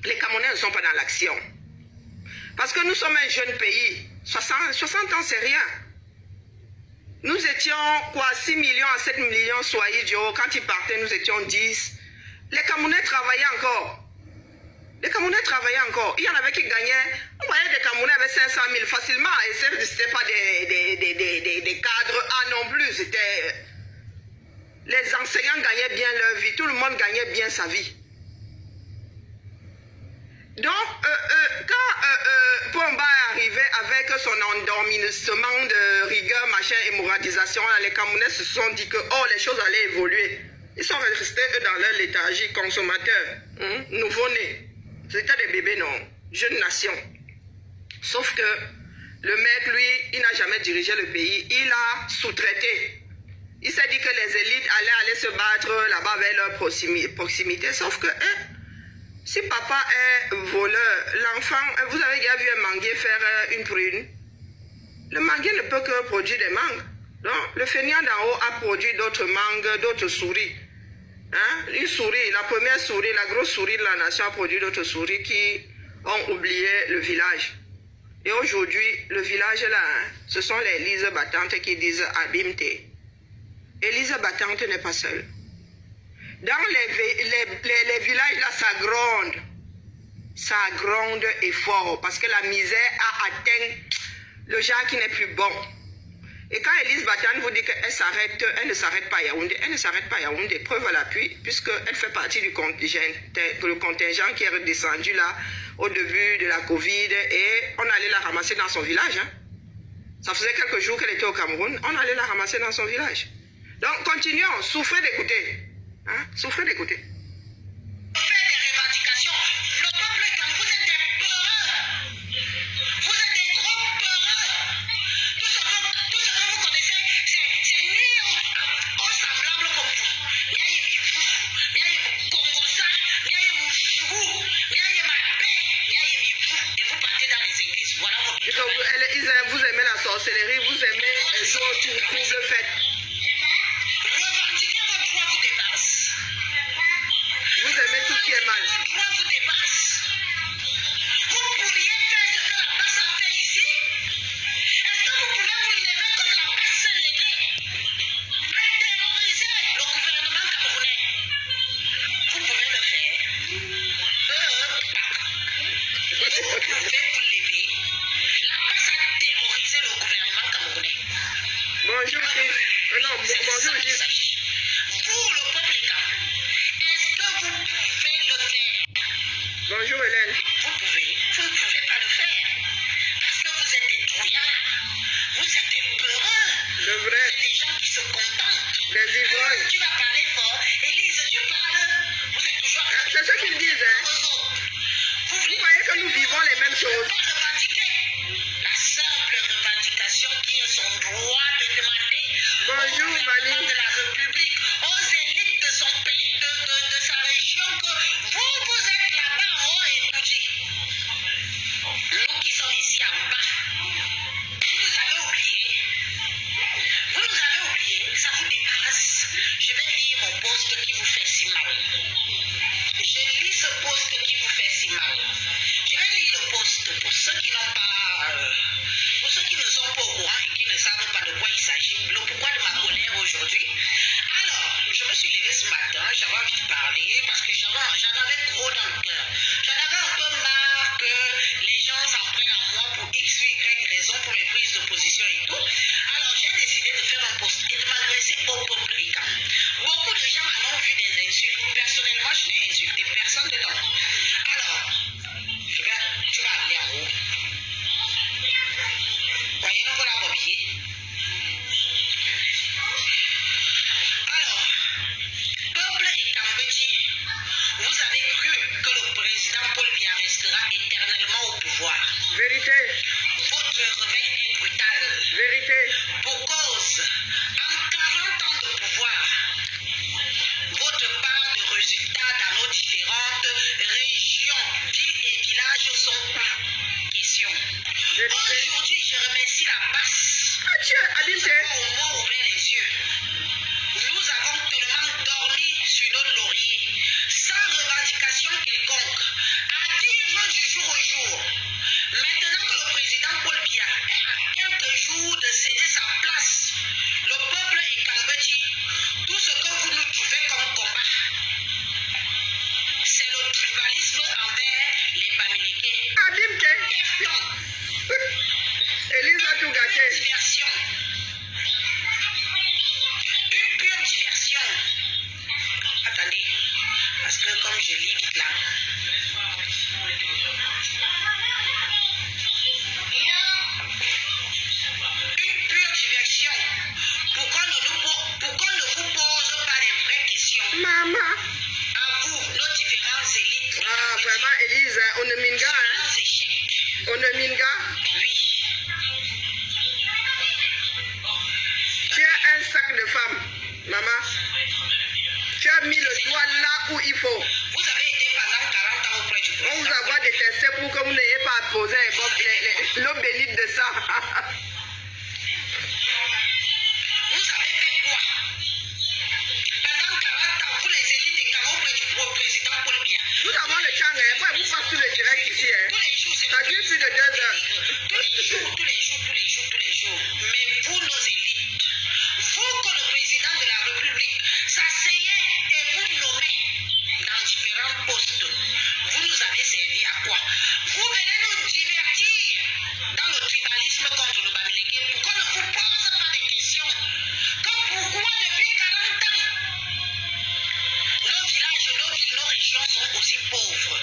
A: Les Camerounais ne sont pas dans l'action. Parce que nous sommes un jeune pays. 60 ans, c'est rien. Nous étions, 6 millions à 7 millions, soyez Dieu. Quand ils partaient, nous étions 10. Les Camerounais travaillaient encore. Il y en avait qui gagnaient. On voyait des Camerounais avec 500 000 facilement. Et ce n'était pas des cadres A non plus. C'était... Les enseignants gagnaient bien leur vie. Tout le monde gagnait bien sa vie. Donc, quand Pomba est arrivé avec son endormissement de rigueur, machin, hémorragisation, les Camerounais se sont dit que les choses allaient évoluer. Ils sont restés dans leur léthargie, consommateurs, nouveau-nés. C'était des bébés, non, jeune nation. Sauf que le mec, lui, il n'a jamais dirigé le pays. Il a sous-traité. Il s'est dit que les élites allaient aller se battre là-bas avec leur proximité. Sauf que, si papa est voleur, l'enfant, vous avez déjà vu un manguier faire une prune? Le manguier ne peut que produire des mangues. Donc, le fainéant d'en haut a produit d'autres mangues, d'autres souris. Hein? Une souris, la première souris, la grosse souris de la nation a produit d'autres souris qui ont oublié le village. Et aujourd'hui, le village là, ce sont les Lise Battante qui disent abîme. Et Lise Battante n'est pas seule. Dans les villages là, ça gronde et fort parce que la misère a atteint le genre qui n'est plus bon. Et quand Elise Battante vous dit qu'elle s'arrête, elle ne s'arrête pas à Yaoundé. Elle ne s'arrête pas à Yaoundé, preuve à l'appui, puisqu'elle fait partie du contingent qui est redescendu là au début de la Covid et on allait la ramasser dans son village. Hein. Ça faisait quelques jours qu'elle était au Cameroun, on allait la ramasser dans son village. Donc continuons, souffrez d'écouter. Hein? Souffrez d'écouter.
B: Faites des revendications. Le peuple, quand vous êtes des peureux, vous êtes des gros peureux. Tout ce que vous connaissez, c'est ni aux semblables comme vous. Niaye Mifou, Niaye Kongosa, Niaye Mouchou, Niaye Mabé, Niaye Mifou. Et vous partez dans les églises. Voilà votre travail.
A: Vous aimez la sorcellerie, vous aimez les jours troubles faits.
B: Revendiquer votre droit vous dépasse.
A: Vous aimez tout ce qui est mal.
B: Votre droit vous dépasse. Vous pourriez faire ce que la passe a fait ici. Est-ce que vous pouvez vous lever comme la passe s'est levée à terroriser le gouvernement camerounais? Vous pouvez le faire. Vous pouvez vous lever. La passe a terrorisé le gouvernement camerounais.
A: Bonjour, Chris. Bonjour, Chris.
B: Vous, le peuple camerounais, est-ce que vous pouvez le faire?
A: Bonjour, Hélène.
B: Vous ne pouvez pas le faire. Parce que vous êtes des trouillards. Vous êtes des peureux.
A: Le
B: Vous
A: vrai.
B: êtes des gens qui se contentent.
A: Les ivrognes.
B: Tu vas parler fort. Élise, tu parles. Vous êtes toujours...
A: C'est ce qu'ils disent, hein. Vous voyez que nous vivons les mêmes choses.
B: Pas revendiquer. La sœur son droit de demander
A: Bonjour,
B: au gouvernement
A: Mani.
B: de la République, aux élites de son pays, de sa région, que vous êtes là-bas en haut et tout dit. Nous qui sommes ici en bas, vous nous avez oubliés. Vous nous avez oubliés, ça vous dépasse. Je vais lire mon poste qui vous fait si mal. Je lis ce poste qui vous fait si mal. Je vais lire le poste pour ceux qui n'ont pas, pour ceux qui ne sont pas au courant et qui ne savent pas de quoi il s'agit. Le pourquoi de ma colère aujourd'hui. Alors, je me suis levée ce matin, j'avais envie de parler parce que j'en avais gros dans le cœur. J'en avais un peu marre que les gens s'en prennent à moi pour X ou Y raison pour mes prises de position et tout. Alors, j'ai décidé de faire un post et de m'adresser au peuple ricain. Beaucoup de gens en ont vu des insultes. Personnellement, je n'ai insulté personne dedans. Alors, tu vas aller en haut. Voyez, nous voilà habillés. Alors, peuple et Cambodgie, vous avez cru que le président Paul Biya restera éternellement au pouvoir.
A: Vérité.
B: Votre réveil est brutal.
A: Vérité.
B: Pour cause, en 40 ans de pouvoir, votre part de résultats dans nos différentes régions, villes et villages sont pas question. Aujourd'hui, je remercie la basse.
A: Tiens,
B: Nous
A: Abimte.
B: avons au moins ouvert les yeux. Nous avons tellement dormi sur nos lauriers, sans revendication quelconque, à vivre du jour au jour. Maintenant que le président Paul Biya est à quelques jours de céder sa place, le peuple est Cambodgie. Tout ce que vous nous trouvez comme combat, c'est le tribalisme envers les Bamileke.
A: Abimte.
B: Question.
A: Elise a tout gâté.
B: Diversion. Une pure diversion. Attendez, parce que comme je lis vite là. Une pure diversion. Pourquoi ne vous pose pas les vraies questions?
A: Maman.
B: À vous, nos différentes élites.
A: Ah, vraiment, Elise, on ne mine gars, hein.
B: Nos échecs.
A: On ne mine gars.
B: Oui.
A: Tu es un sac de femmes, maman. Tu as mis le doigt là où il faut.
B: Vous avez été pendant 40 ans auprès du
A: On
B: président.
A: vous a détesté pour que vous n'ayez pas à poser l'eau bénite de ça.
B: Vous avez fait quoi? Pendant 40 ans, vous les élites et quand auprès du président Paul Biya.
A: Nous avons le temps, hein. Moi, vous passez sur le direct ici, hein.
B: Tous les jours, c'est
A: Ça dure plus de 2 heures.
B: Tous les jours. Mais vous, nos élites, vous que le président de la République s'asseyait et vous nommait dans différents postes, vous nous avez servi à quoi? Vous venez nous divertir dans le tribalisme contre le Bamileke pour qu'on ne vous pose pas de questions. Que pourquoi depuis 40 ans, nos villages, nos villes, nos régions sont aussi pauvres?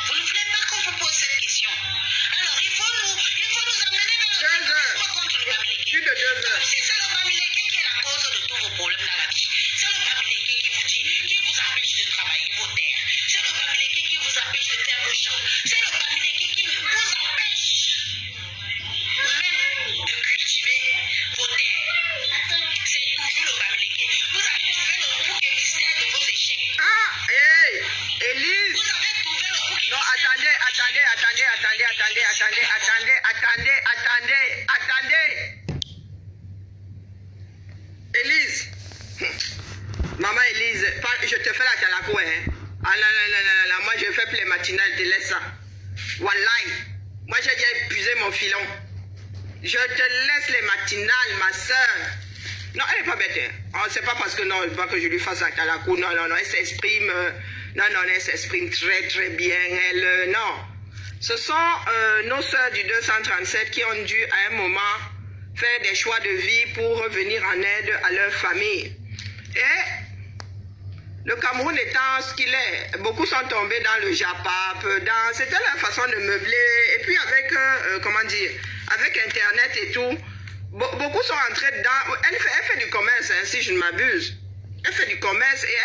B: Vous ne voulez pas qu'on vous pose cette question. Alors il faut nous amener vers le
A: 2 heures.
B: tribalisme contre le Bamileke.
A: Plus de 2 heures.
B: Comme si c'est le Bamileke qui est la cause de tous vos problèmes dans la vie. C'est le Bamileke qui vous empêche de travailler vos terres. C'est le Bamileke qui vous empêche de faire vos champs. C'est le Bamileke qui vous empêche même de cultiver vos terres. C'est toujours le Bamileke. Vous avez trouvé le bouc émissaire de vos échecs.
A: Ah, hey, Elise.
B: Vous avez trouvé le bouc
A: Non,
B: émissaire.
A: attendez. Élise. Maman Élise, je te fais la talakou, hein. Ah non, moi je fais plus les matinales, je te laisse ça. Wallahi, moi j'ai déjà épuisé mon filon. Je te laisse les matinales, ma soeur. Non, elle n'est pas bête. Hein. Oh, c'est pas parce que non, pas que je lui fasse la talakou. Non, elle s'exprime. Elle s'exprime très bien. Elle, non. Ce sont nos soeurs du 237 qui ont dû à un moment faire des choix de vie pour venir en aide à leur famille. Et le Cameroun étant ce qu'il est, beaucoup sont tombés dans le Japap, c'était leur façon de meubler. Et puis avec, avec Internet et tout, beaucoup sont entrés dedans. Elle fait du commerce, hein, si je ne m'abuse. Elle fait du commerce et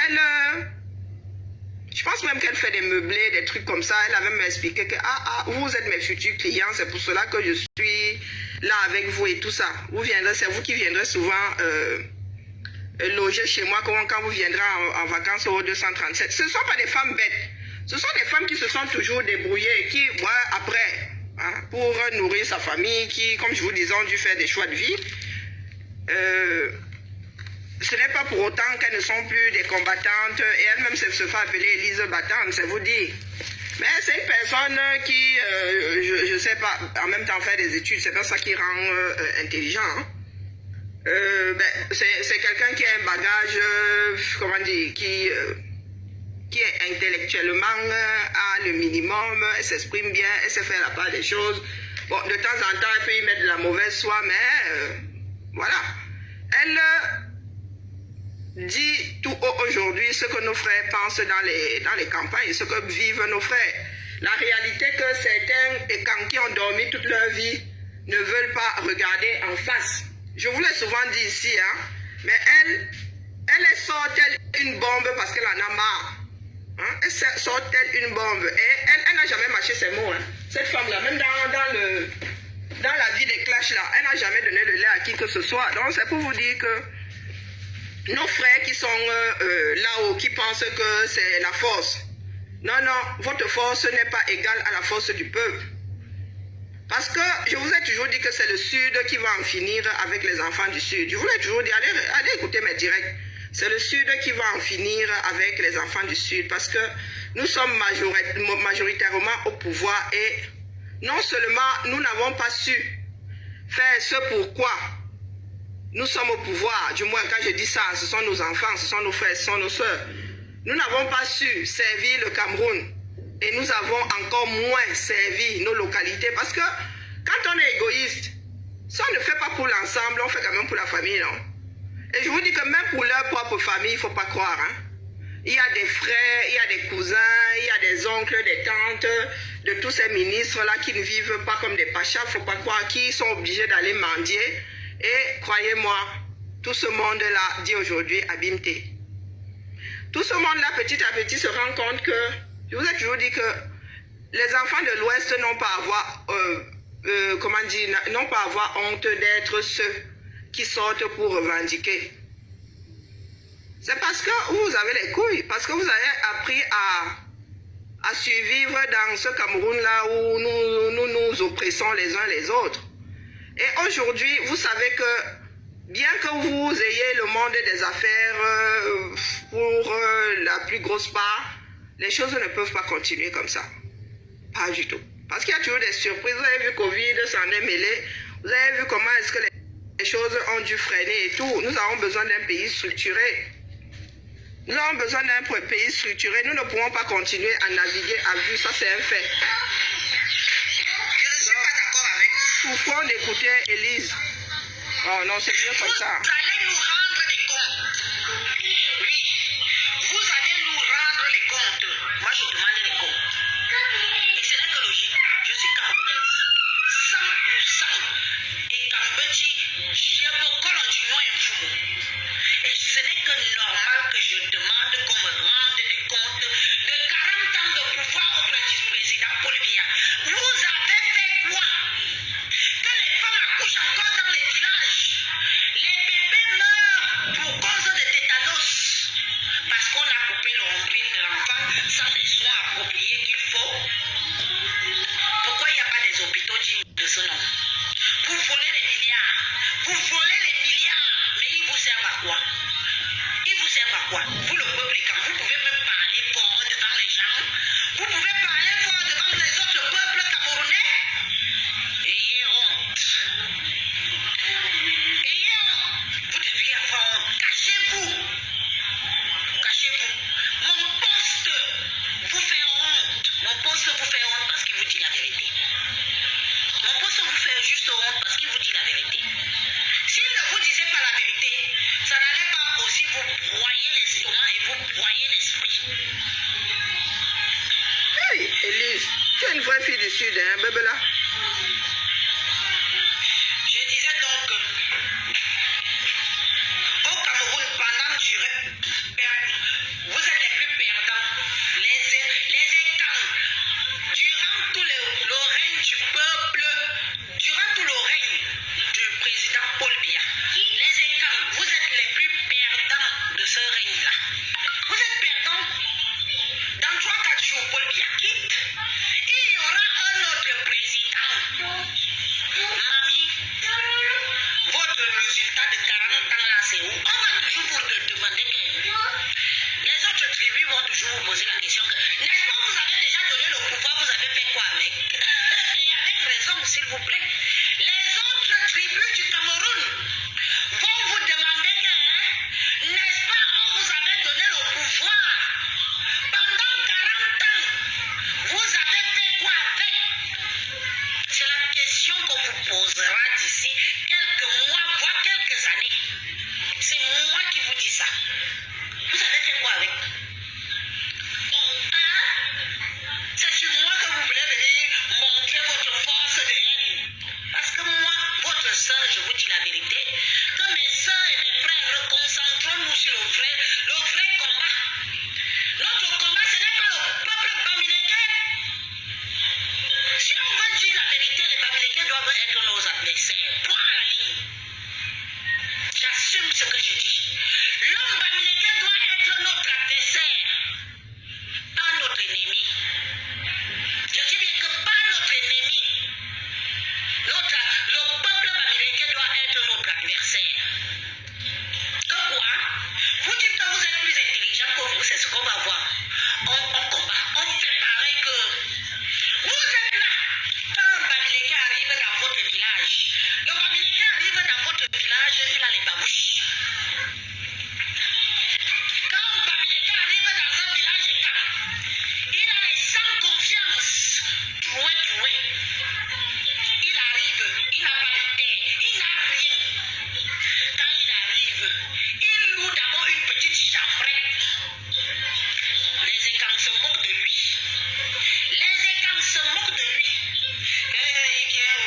A: Je pense même qu'elle fait des meublés, des trucs comme ça. Elle a même expliqué que vous êtes mes futurs clients, c'est pour cela que je suis là avec vous et tout ça. Vous viendrez, c'est vous qui viendrez souvent loger chez moi quand vous viendrez en vacances au 237. Ce ne sont pas des femmes bêtes. Ce sont des femmes qui se sont toujours débrouillées et qui, après, hein, pour nourrir sa famille, qui, comme je vous disais, ont dû faire des choix de vie. Ce n'est pas pour autant qu'elles ne sont plus des combattantes et elle-même se fait appeler Élise battante, c'est vous dire. Mais c'est une personne qui, je ne sais pas, en même temps faire des études, c'est pas ça qui rend intelligent. Hein. C'est quelqu'un qui a un bagage, comment dire, qui est intellectuellement à le minimum, elle s'exprime bien, elle sait faire la part des choses. Bon, de temps en temps, elle peut y mettre de la mauvaise foi, mais voilà. Elle dit tout haut aujourd'hui ce que nos frères pensent dans les campagnes, ce que vivent nos frères. La réalité que certains écanquis ont dormi toute leur vie ne veulent pas regarder en face. Je vous l'ai souvent dit ici, hein, mais elle sort telle une bombe parce qu'elle en a marre. Hein? Elle sort telle une bombe. Et elle n'a jamais mâché ses mots. Hein. Cette femme-là, même dans la vie des clashs, là, elle n'a jamais donné le lait à qui que ce soit. Donc c'est pour vous dire que nos frères qui sont là-haut, qui pensent que c'est la force. Non, non, votre force n'est pas égale à la force du peuple. Parce que je vous ai toujours dit que c'est le Sud qui va en finir avec les enfants du Sud. Je vous l'ai toujours dit, allez écouter mes directs. C'est le Sud qui va en finir avec les enfants du Sud. Parce que nous sommes majoritairement au pouvoir et non seulement nous n'avons pas su faire ce pourquoi nous sommes au pouvoir, du moins quand je dis ça, ce sont nos enfants, ce sont nos frères, ce sont nos soeurs. Nous n'avons pas su servir le Cameroun et nous avons encore moins servi nos localités parce que quand on est égoïste, si on ne fait pas pour l'ensemble, on fait quand même pour la famille, non? Et je vous dis que même pour leur propre famille, il ne faut pas croire. Hein? Il y a des frères, il y a des cousins, il y a des oncles, des tantes, de tous ces ministres-là qui ne vivent pas comme des pachas, il ne faut pas croire, qui sont obligés d'aller mendier. Et croyez-moi, tout ce monde-là dit aujourd'hui abîmeté. Tout ce monde-là, petit à petit, se rend compte que, je vous ai toujours dit que les enfants de l'Ouest n'ont pas à avoir, n'ont pas à avoir honte d'être ceux qui sortent pour revendiquer. C'est parce que vous avez les couilles, parce que vous avez appris à survivre dans ce Cameroun-là où nous oppressons les uns les autres. Et aujourd'hui, vous savez que bien que vous ayez le monde des affaires pour la plus grosse part, les choses ne peuvent pas continuer comme ça. Pas du tout. Parce qu'il y a toujours des surprises. Vous avez vu Covid s'en est mêlé. Vous avez vu comment est-ce que les choses ont dû freiner et tout. Nous avons besoin d'un pays structuré. Nous avons besoin d'un pays structuré. Nous ne pouvons pas continuer à naviguer à vue. Ça, c'est un fait. Souffrons d'écouter Élise. Oh non, c'est mieux comme ça.
B: Vous allez nous rendre des comptes. Oui, vous allez nous rendre les comptes. Moi, je demande les comptes. Et ce n'est que logique. Je suis camerounaise. 100%. Et Cambechi, j'ai beaucoup d'union et fou. Et ce n'est que normal que je demande qu'on me rende des comptes de 40 ans de pouvoir au président Paul Biya. Vous avez fait quoi? Que les femmes accouchent encore dans les villages. Les bébés meurent pour cause de tétanos. Parce qu'on a coupé le nombril de l'enfant sans les soins appropriés qu'il faut. Pourquoi il n'y a pas des hôpitaux dignes de ce nom? Vous volez les milliards. Vous volez les milliards. Mais ils vous servent à quoi? Ils vous servent à quoi? Vous, le peuple, quand vous pouvez même parler fort devant les gens. Vous pouvez parler fort devant les autres peuples camerounais. Ayez honte. Ayez honte. Vous deviez avoir honte. Cachez-vous. Cachez-vous. Mon poste vous fait honte. Mon poste vous fait honte parce qu'il vous dit la vérité. Mon poste vous fait juste honte parce qu'il vous dit la vérité. S'il ne vous disait pas la vérité, ça n'allait pas aussi vous broyer l'estomac et vous broyer l'esprit.
A: Hey, Élise, tu es une vraie fille du Sud, hein, bébé là.
B: Je disais donc que au Cameroun, pendant vous êtes les plus perdants. Les élus du Cameroun vont vous demander que, n'est-ce pas, on vous avait donné le pouvoir. Pendant 40 ans, vous avez fait quoi avec? C'est la question qu'on vous posera d'ici quelques mois, voire quelques années. C'est moi qui vous dis ça. Vous avez fait quoi avec? Hein? C'est sur moi que vous voulez venir montrer votre force de haine. Parce que moi, votre soeur, je vous dis la vérité, que mes soeurs et mes frères, reconcentrons-nous sur le vrai combat. Notre combat, ce n'est pas le peuple bamileke. Si on veut dire la vérité, les bamileke doivent être nos adversaires. Point à la ligne. J'assume ce que je dis. L'homme bamileke doit être notre adversaire, pas notre ennemi. Je dis bien que pas notre ennemi. Le peuple bamileke doit être notre adversaire. Que quoi? Vous dites que vous êtes plus intelligent que vous, c'est ce qu'on va voir. On combat, on fait pareil que... Vous êtes là. Un bamileke arrive dans votre village. Le bamileke arrive dans votre village, il a les babouches. Quand un bamileke arrive dans un village calme, il a les sans confiance. Troué. Il arrive, il n'a pas de terre, il n'a rien. Quand il arrive, il loue d'abord une petite chambrette. Les écans se moquent de lui. Les écans se moquent de lui. Il vient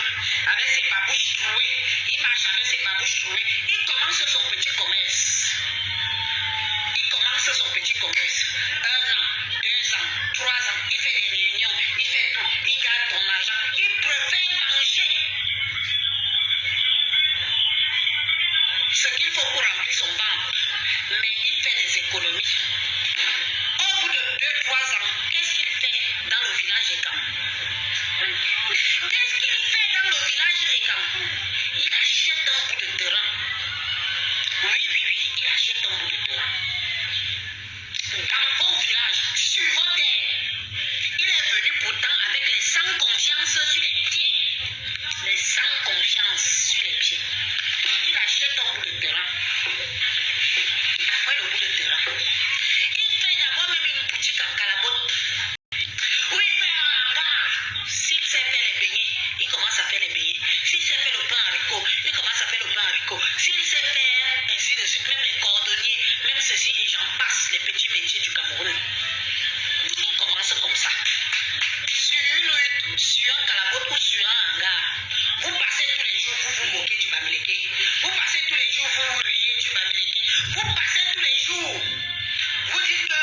B: avec ses babouches trouées. Il marche avec ses babouches trouées. Il commence son petit commerce. Un an, 2 ans, 3 ans. Il fait des réunions. Il fait tout. Il garde ton argent. Il préfère manger ce qu'il faut pour remplir son ventre. Mais il fait des économies. Au bout de 2-3 ans, qu'est-ce qu'il fait dans le village Ekam? Qu'est-ce qu'il fait dans le village Ekam? Il achète un bout de terrain. Oui, il achète un bout de terrain. Dans vos villages, sur vos terres. Il est venu pourtant avec les sans confiance sur les pieds. Les sans confiance sur les pieds. Il achète un bout de terrain. Après le bout de terrain, il fait d'abord même une boutique en calabote. Où il fait un hangar. S'il sait faire les beignets, il commence à faire les beignets. S'il sait faire le pain haricot, il commence à faire le pain haricot. S'il sait faire ainsi de suite, même les cordonniers, même ceci et j'en passe, les petits métiers du Cameroun. Il commence comme ça. Sur un calabote ou sur un hangar, vous passez tous les jours, vous vous moquez du bamileke. Vous passez tous les jours, vous riez du bamileke. Vous passez tous les jours. Vous dites que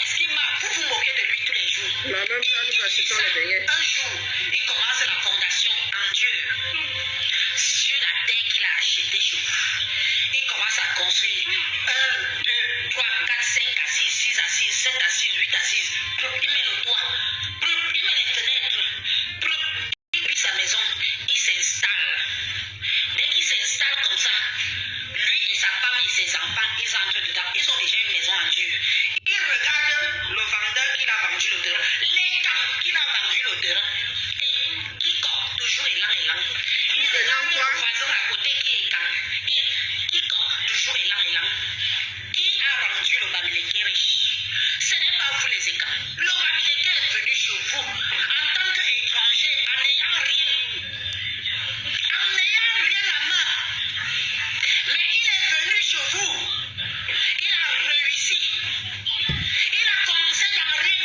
B: est-ce qu'il m'a... Vous vous moquez de lui tous les jours.
A: Mais en même temps, nous achetons les beignets.
B: Un jour, il commence la fondation en Dieu sur la terre qu'il a achetée chez vous. Il commence à construire 1, 2, 3, 4, 5 assises, 6 assises, 7 assises, 8 assises. Il met le toit, il met les fenêtres, il vit sa maison, il s'installe. Dès qu'il s'installe comme ça, lui et sa femme et ses enfants, ils entrent dedans. Ils ont déjà une maison en Dieu. Il regarde le vendeur qui a vendu le terrain, les temps qu'il a vendu le terrain, et qui court toujours élan. Il regarde le voisin à côté qui est quand, qui court toujours élan. Qui a rendu le bamileke riche? Ce n'est pas vous les écans. Le bamileke est venu chez vous en tant qu'étranger, en n'ayant rien. En n'ayant rien à main. Mais il est venu chez vous. Il a réussi. Il a commencé dans rien.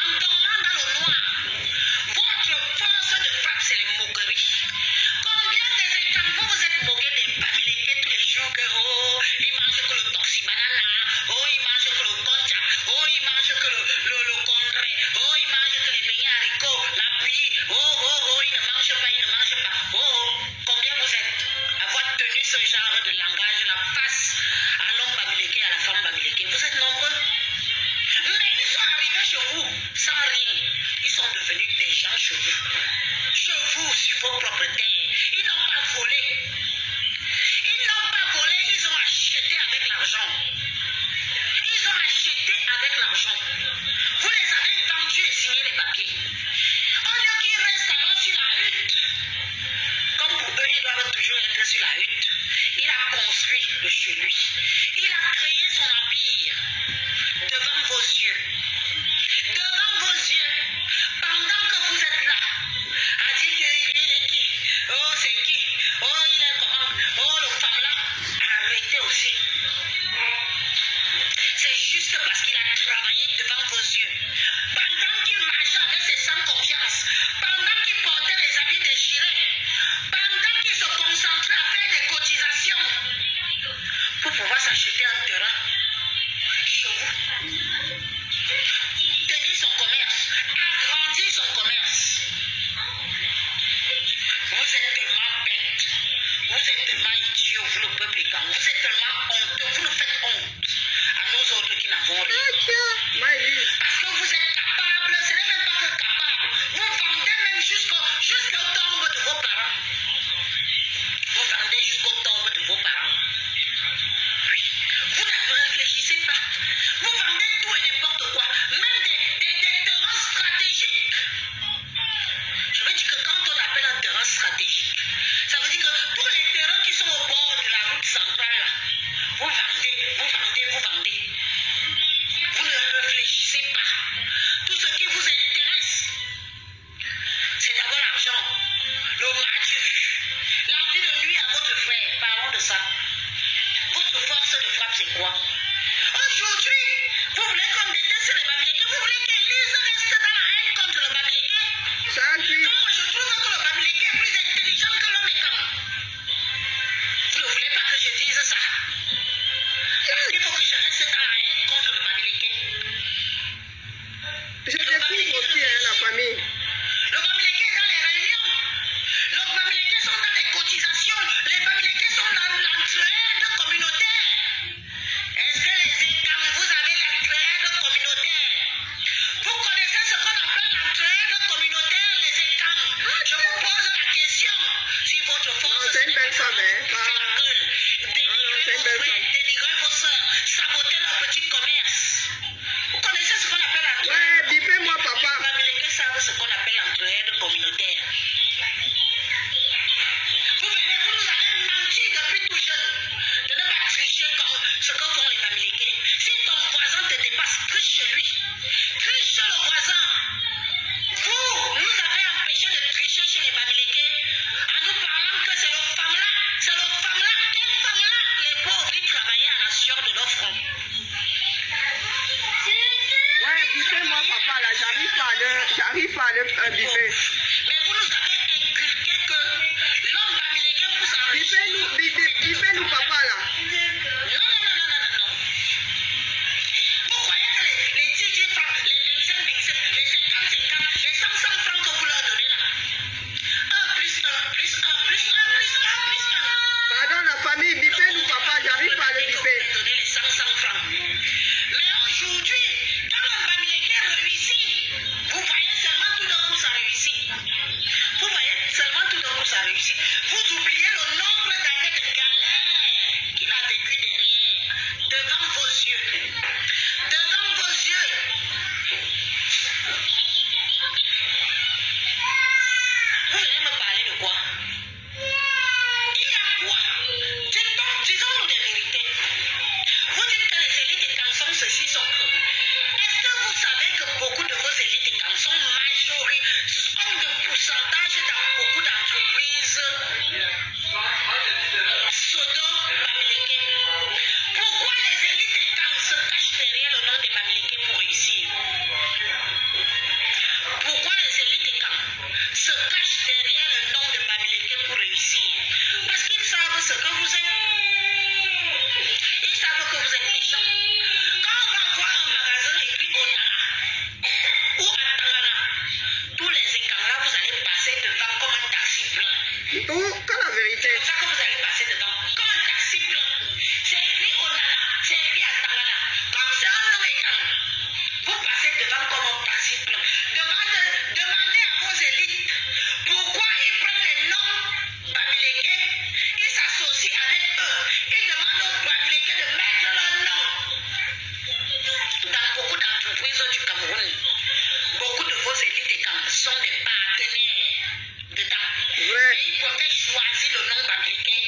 B: En dormant dans le noir. Votre force de frappe, c'est les moqueries. Combien des écans vous vous êtes moqués des bamileke tous les jours que il mange que le toxibanana, il mange que le concha, il mange que le condré, il mange que les beignets haricots, la bouillie, il ne mange pas. Combien vous êtes avoir tenu ce genre de langage la face à l'homme bamileke et à la femme bamileke? Vous êtes nombreux. Mais ils sont arrivés chez vous sans rien. Ils sont devenus des gens chez vous. Chez vous, sur vos propres terres. Ils n'ont pas volé. Ils ont acheté avec l'argent. Vous les avez vendus et signé les papiers. Au lieu qu'ils restent alors qui doivent toujours être sur la hutte. Il a construit de chez lui. Il a créé son empire devant vos yeux. Devant vos yeux. Pendant que vous êtes là, à dire qu'il est qui? Oh, c'est qui? Oh, il est comment? Oh, le femme là. Arrêtez aussi. C'est juste parce qu'il a travaillé devant vos yeux. Pendant qu'il marchait avec ses sans confiance, pendant qu'il portait les habits déchirés, pendant qu'il se concentrait à faire des cotisations pour pouvoir s'acheter un terrain chez vous. Tenir son commerce, agrandir son commerce. Vous êtes tellement bêtes, vous êtes tellement idiots, vous le peuple quand vous êtes tellement honteux, vous nous faites honte à nous autres qui n'avons rien. Parce que vous êtes capables, ce n'est même pas que capable, vous vendez même jusqu'au tombe de vos parents. Vous vendez jusqu'au tombe de vos parents. Oui, vous ne réfléchissez pas. Vous vendez tout et n'importe quoi, même des terrains stratégiques. Je veux dire que quand on appelle un terrain stratégique, ça veut dire que tous les terrains qui sont au bord de la route centrale, là, vous vendez, vous vendez, vous vendez. Vous ne réfléchissez pas. Tout ce qui vous intéresse, c'est d'abord l'argent, le match vu, l'envie de nuire à votre frère. Parlons de ça. Votre force de frappe, c'est quoi? Aujourd'hui, vous voulez qu'on déteste les Bamileke, vous voulez qu'Élise reste dans la haine contre le Bamileke. Moi, je trouve que le Bamileke est plus intelligent que l'homme écran. Vous ne voulez pas que je dise ça? Parce qu'il faut que je reste dans la haine contre le Bamileke.
A: Je découvre aussi la famille.
B: Le Bamileke est dans les réunions. Le Bamileke sont dans les cotisations. Les Bamileke sont dans l'entraide communautaire. Est-ce que les Écans, vous avez l'entraide communautaire? Vous connaissez ce qu'on appelle l'entraide communautaire, les Écans? Je vous pose la question. Si votre force
A: C'est une belle femme, hein?
B: fait la gueule, dénigrez vos frères, dénigrez vos soeurs, sabotez leur petit commerce. Vous connaissez ce qu'on appelle l'entraide?
A: Ouais, bipez-moi, papa.
B: Les Bamileke savent ce qu'on appelle l'entraide communautaire. Vous venez, vous nous avez menti depuis tout jeune de ne pas tricher comme ce que font les Bamileke. Si ton voisin te dépasse, triche chez lui. Triche chez le voisin. Vous nous avez empêché de tricher chez les Bamileke en nous parlant que c'est le femme-là. C'est le femme-là. Quelle femme-là? Les pauvres, ils travaillaient à la sueur de leur front.
A: Ouais, bipez-moi, papa, là. J'arrive pas à le biper.
B: Mais vous nous avez inculqué que l'homme Bamileke pousse en
A: Bipez-nous, papa, là.
B: Non. Vous croyez que les 10 francs, les 25, les 50, les 100 francs que vous leur donnez là, 1 plus 1 plus 1 plus 1 plus 1 plus 1.
A: Pardon, la famille, bipez-nous, papa. J'arrive pas à le biper.
B: Vous donnez les 100 francs. Mais aujourd'hui, quand le Bamileke réussit, vous voyez seulement tout d'un coup ça réussit. Vous voyez seulement tout d'un coup ça réussit. Vous oubliez le nombre d'années de galère qu'il a vécu derrière, devant vos yeux. Devant vos yeux. Vous venez me parler de quoi? Il y a quoi? Disons-nous des vérités. Vous dites que les élites et quand sont ceci, sont creux. Est-ce que vous savez que beaucoup de vos élites et quand sont ont de pourcentage dans beaucoup d'entreprises pseudo-Bamileke? Pourquoi les élites et quand se cachent derrière le nom des Bamileke pour réussir? Pourquoi les élites et quand se cachent derrière le nom de Bamileke pour réussir? Parce qu'ils savent ce que vous êtes. Ils savent que vous êtes méchants. Quand on va voir un magasin écrit Onana ou Atangana, tous les écrans là, vous allez passer devant comme un taxi plein.
A: Ou, quand la vérité.
B: C'est ça que vous allez passer devant comme un taxi plein. C'est écrit Onana, c'est écrit Atangana. Comme c'est un nom écran, vous passez devant comme un taxi plein. Demandez à vos élites pourquoi ils prennent les noms Bamileke, ils s'associent avec eux, ils demandent aux Bamileke de mettre leur nom dans beaucoup d'entreprises du Cameroun. Beaucoup de vos élites et camps sont des partenaires dedans.
A: Ouais.
B: Mais ils protègent choisi le nom Bamileke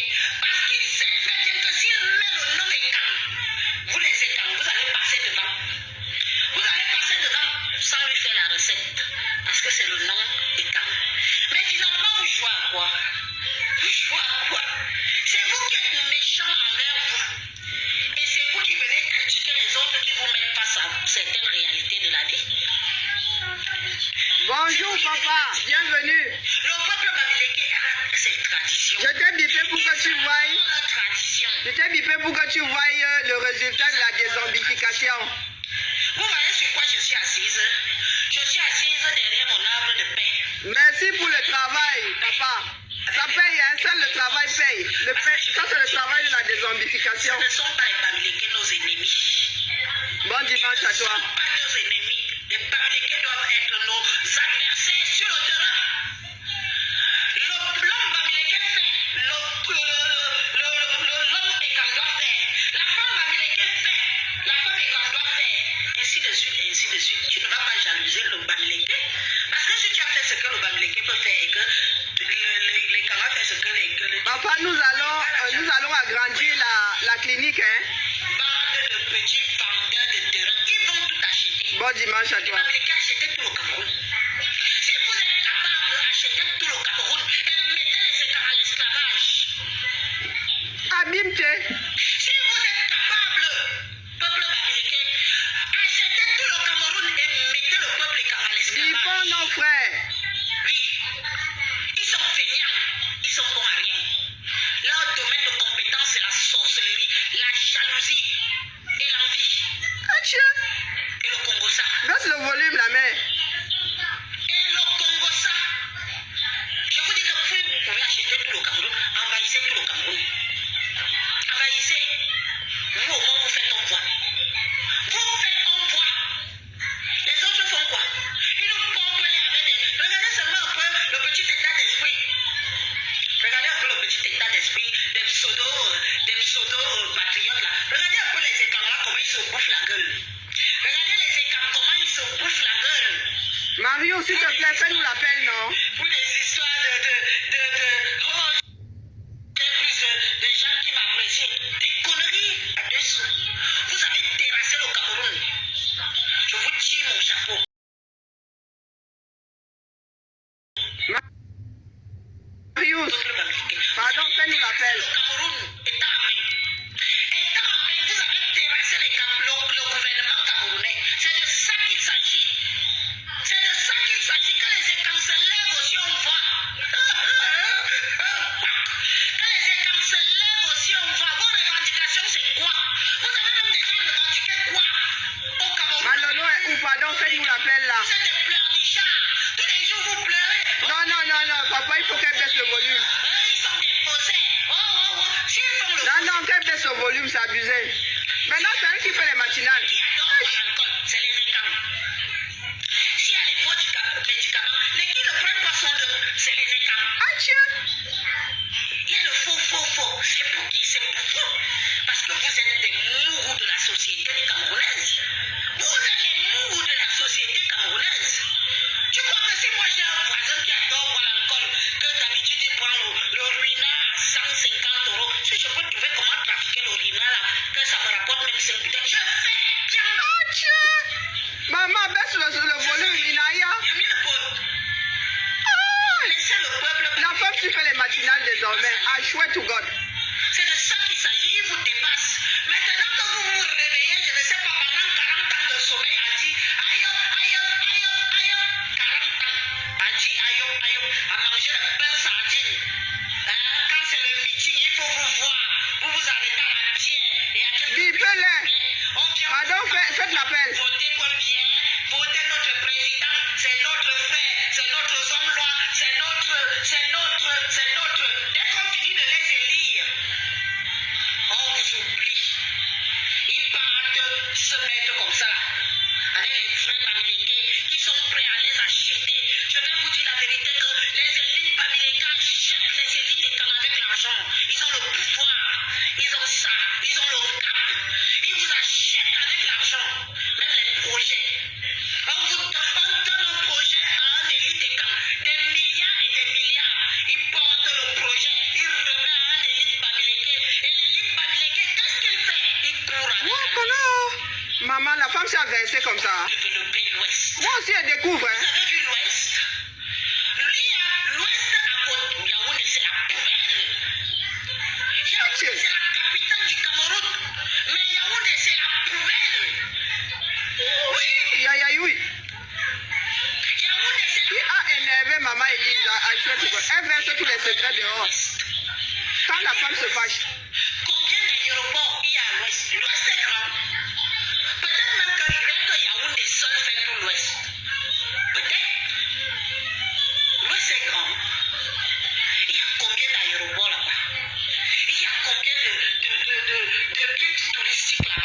B: parce qu'il sait très bien que s'il met le nom Ekang, vous les Ekang, vous allez passer devant. Vous allez passer devant sans lui faire la recette parce que c'est le nom Ekang. Mais finalement, vous jouez à quoi? Vous jouez à quoi? C'est vous qui êtes méchants envers vous. Et c'est vous qui venez critiquer les autres qui vous mettent face à certaines réalités de la vie.
A: Bonjour papa, bienvenue.
B: Le peuple Bamileke a ses traditions.
A: Je t'ai bipé pour que tu voies.
B: La tradition.
A: Je t'ai bipé pour que tu voies le résultat de la dézombification.
B: Vous voyez sur quoi je suis assise? Je suis assise derrière mon arbre de paix.
A: Merci pour le travail, papa. Ça paye, hein? Seul le travail paye. Ça, c'est le travail de la dézombification.
B: Ce ne sont pas les Bamileke nos ennemis.
A: Bon dimanche à toi.
B: Ce ne sont pas nos ennemis. Les Bamileke doivent être nos adversaires sur le terrain. L'homme Bamileke fait. L'homme Ekang doit faire. La femme Bamileke fait. La femme Ekang doit faire. Ainsi de suite, ainsi de suite. Tu ne vas pas jalouser le Bamileke. Parce que si tu as fait ce que le Bamileke peut faire et que les Kanga fait ce que les...
A: Papa, nous allons agrandir la clinique, hein?
B: Bande de petits vendeurs de terrain qui vont tout acheter.
A: Bon dimanche à
B: Les
A: toi.
B: Bamileke achetaient tout le Cameroun. Si vous êtes capable d'acheter tout le Cameroun et mettez les États à l'esclavage.
A: Abimte.
B: Si vous êtes capable, peuple Bamileke, achetez tout le Cameroun et mettez le peuple État à l'esclavage.
A: Dipons nos frères.
B: Oui, ils sont feignants, ils sont bons à rien. Leur domaine de compétence, c'est la sorcellerie, la jalousie et l'envie.
A: Achia.
B: Et le Congo-ça.
A: Baisse le volume, la mère.
B: Et le Congo-ça. Je vous dis que plus vous pouvez acheter tout le Cameroun, envahissez tout le Cameroun. Envahissez. Vous au moins vous faites un voix. Vous faites un voix. Les autres font quoi? Ils nous pompent les avec des... Regardez seulement un peu le petit état d'esprit. Regardez un peu le petit état d'esprit des pseudo-patriotes là. Regardez un peu les écrans là, comment ils se bouffent la gueule. Regardez les écrans, comment ils se bouffent la gueule.
A: Mario, s'il te plaît, fais-nous l'appel, non?
B: Pour des histoires oh, j'ai plus de gens qui m'apprécient. Des conneries à dessous. Vous avez terrassé le Cameroun. Je vous tire mon chapeau.
A: Mario, pardon, fais-nous l'appel.
B: Le Cameroun est en main. Étant en main, vous avez terrassé le gouvernement camerounais. C'est de ça qu'il s'agit. C'est de ça qu'il s'agit. Que les écrans se lèvent aussi, on voit. Que les écrans se lèvent aussi, on voit. Vos revendications, c'est quoi? Vous avez même déjà revendiqué quoi au Cameroun?
A: Malolo et ou pardon, fais-nous l'appel là.
B: Vous êtes des pleurnichards. Tous les jours, vous pleurez.
A: Non, non, non, non, papa, il faut qu'elle baisse le volume.
B: Ils sont des faussaires. S'ils font le
A: Non, non, qu'elle baisse le volume, c'est abusé. Maintenant, c'est elle qui fait les matinales.
B: qui adorent l'alcool, c'est les écrans. S'il y a les faux médicaments, les qui ne prennent pas soin d'eux, c'est les écrans.
A: Achia.
B: Il y a le faux. C'est pour qui? C'est pour vous. Parce que vous êtes des mourous de la société camerounaise. Vous êtes les mourous de la société camerounaise. Tu crois que si moi j'ai un voisin qui adore boire l'alcool, que d'habitude il prend le ruina à 150 euros, si je peux trouver comment trafiquer le ruina là, que ça me rapporte même 5 bouteilles, je fais bien.
A: Achia. Maman, baisse le volume, Inaya.
B: J'ai mis le pot.
A: Ah.
B: Laissez le peuple.
A: La femme qui fait les matinales désormais. I swear to God.
B: C'est de ça qu'il s'agit, il vous dépasse. Maintenant que vous vous réveillez, je ne sais pas, pendant 40 ans de sommeil, a dit aïe, 40 ans. A dit aïe, à manger le pain sardine. Quand c'est le meeting, il faut vous voir. Vous vous arrêtez à la bière. Et à quelques
A: Bipez-les.
B: on vient
A: Pardon, faites l'appel.
B: voter pour le bien, voter notre président, c'est notre frère, c'est notre homme-loi, c'est notre. Dès qu'on finit de les élire, on vous oublie. Ils partent se mettre comme ça, avec les vrais Bamileke qui sont prêts à les acheter. Je vais vous dire la vérité que les élites Bamileke achètent les élites étant avec l'argent. Ils ont le pouvoir, ils ont ça, ils ont le cap. Ils vous achètent avec l'argent, même les projets. On donne un projet à un élite étant des milliards et des milliards. Ils portent le projet.
A: femme s'est versée comme ça.
B: De le pays l'Ouest.
A: Moi aussi, elle découvre.
B: Vous avez vu l'Ouest? L'Ouest à côté Yaoundé, c'est la poubelle. Yaoundé, c'est la capitale du Cameroun. Mais Yaoundé, c'est la poubelle. Oui.
A: Oui.
B: Yaoundé, c'est
A: Qui a énervé maman Elisa à Chouette, elle verse tous les secrets dehors. Quand la femme se fâche.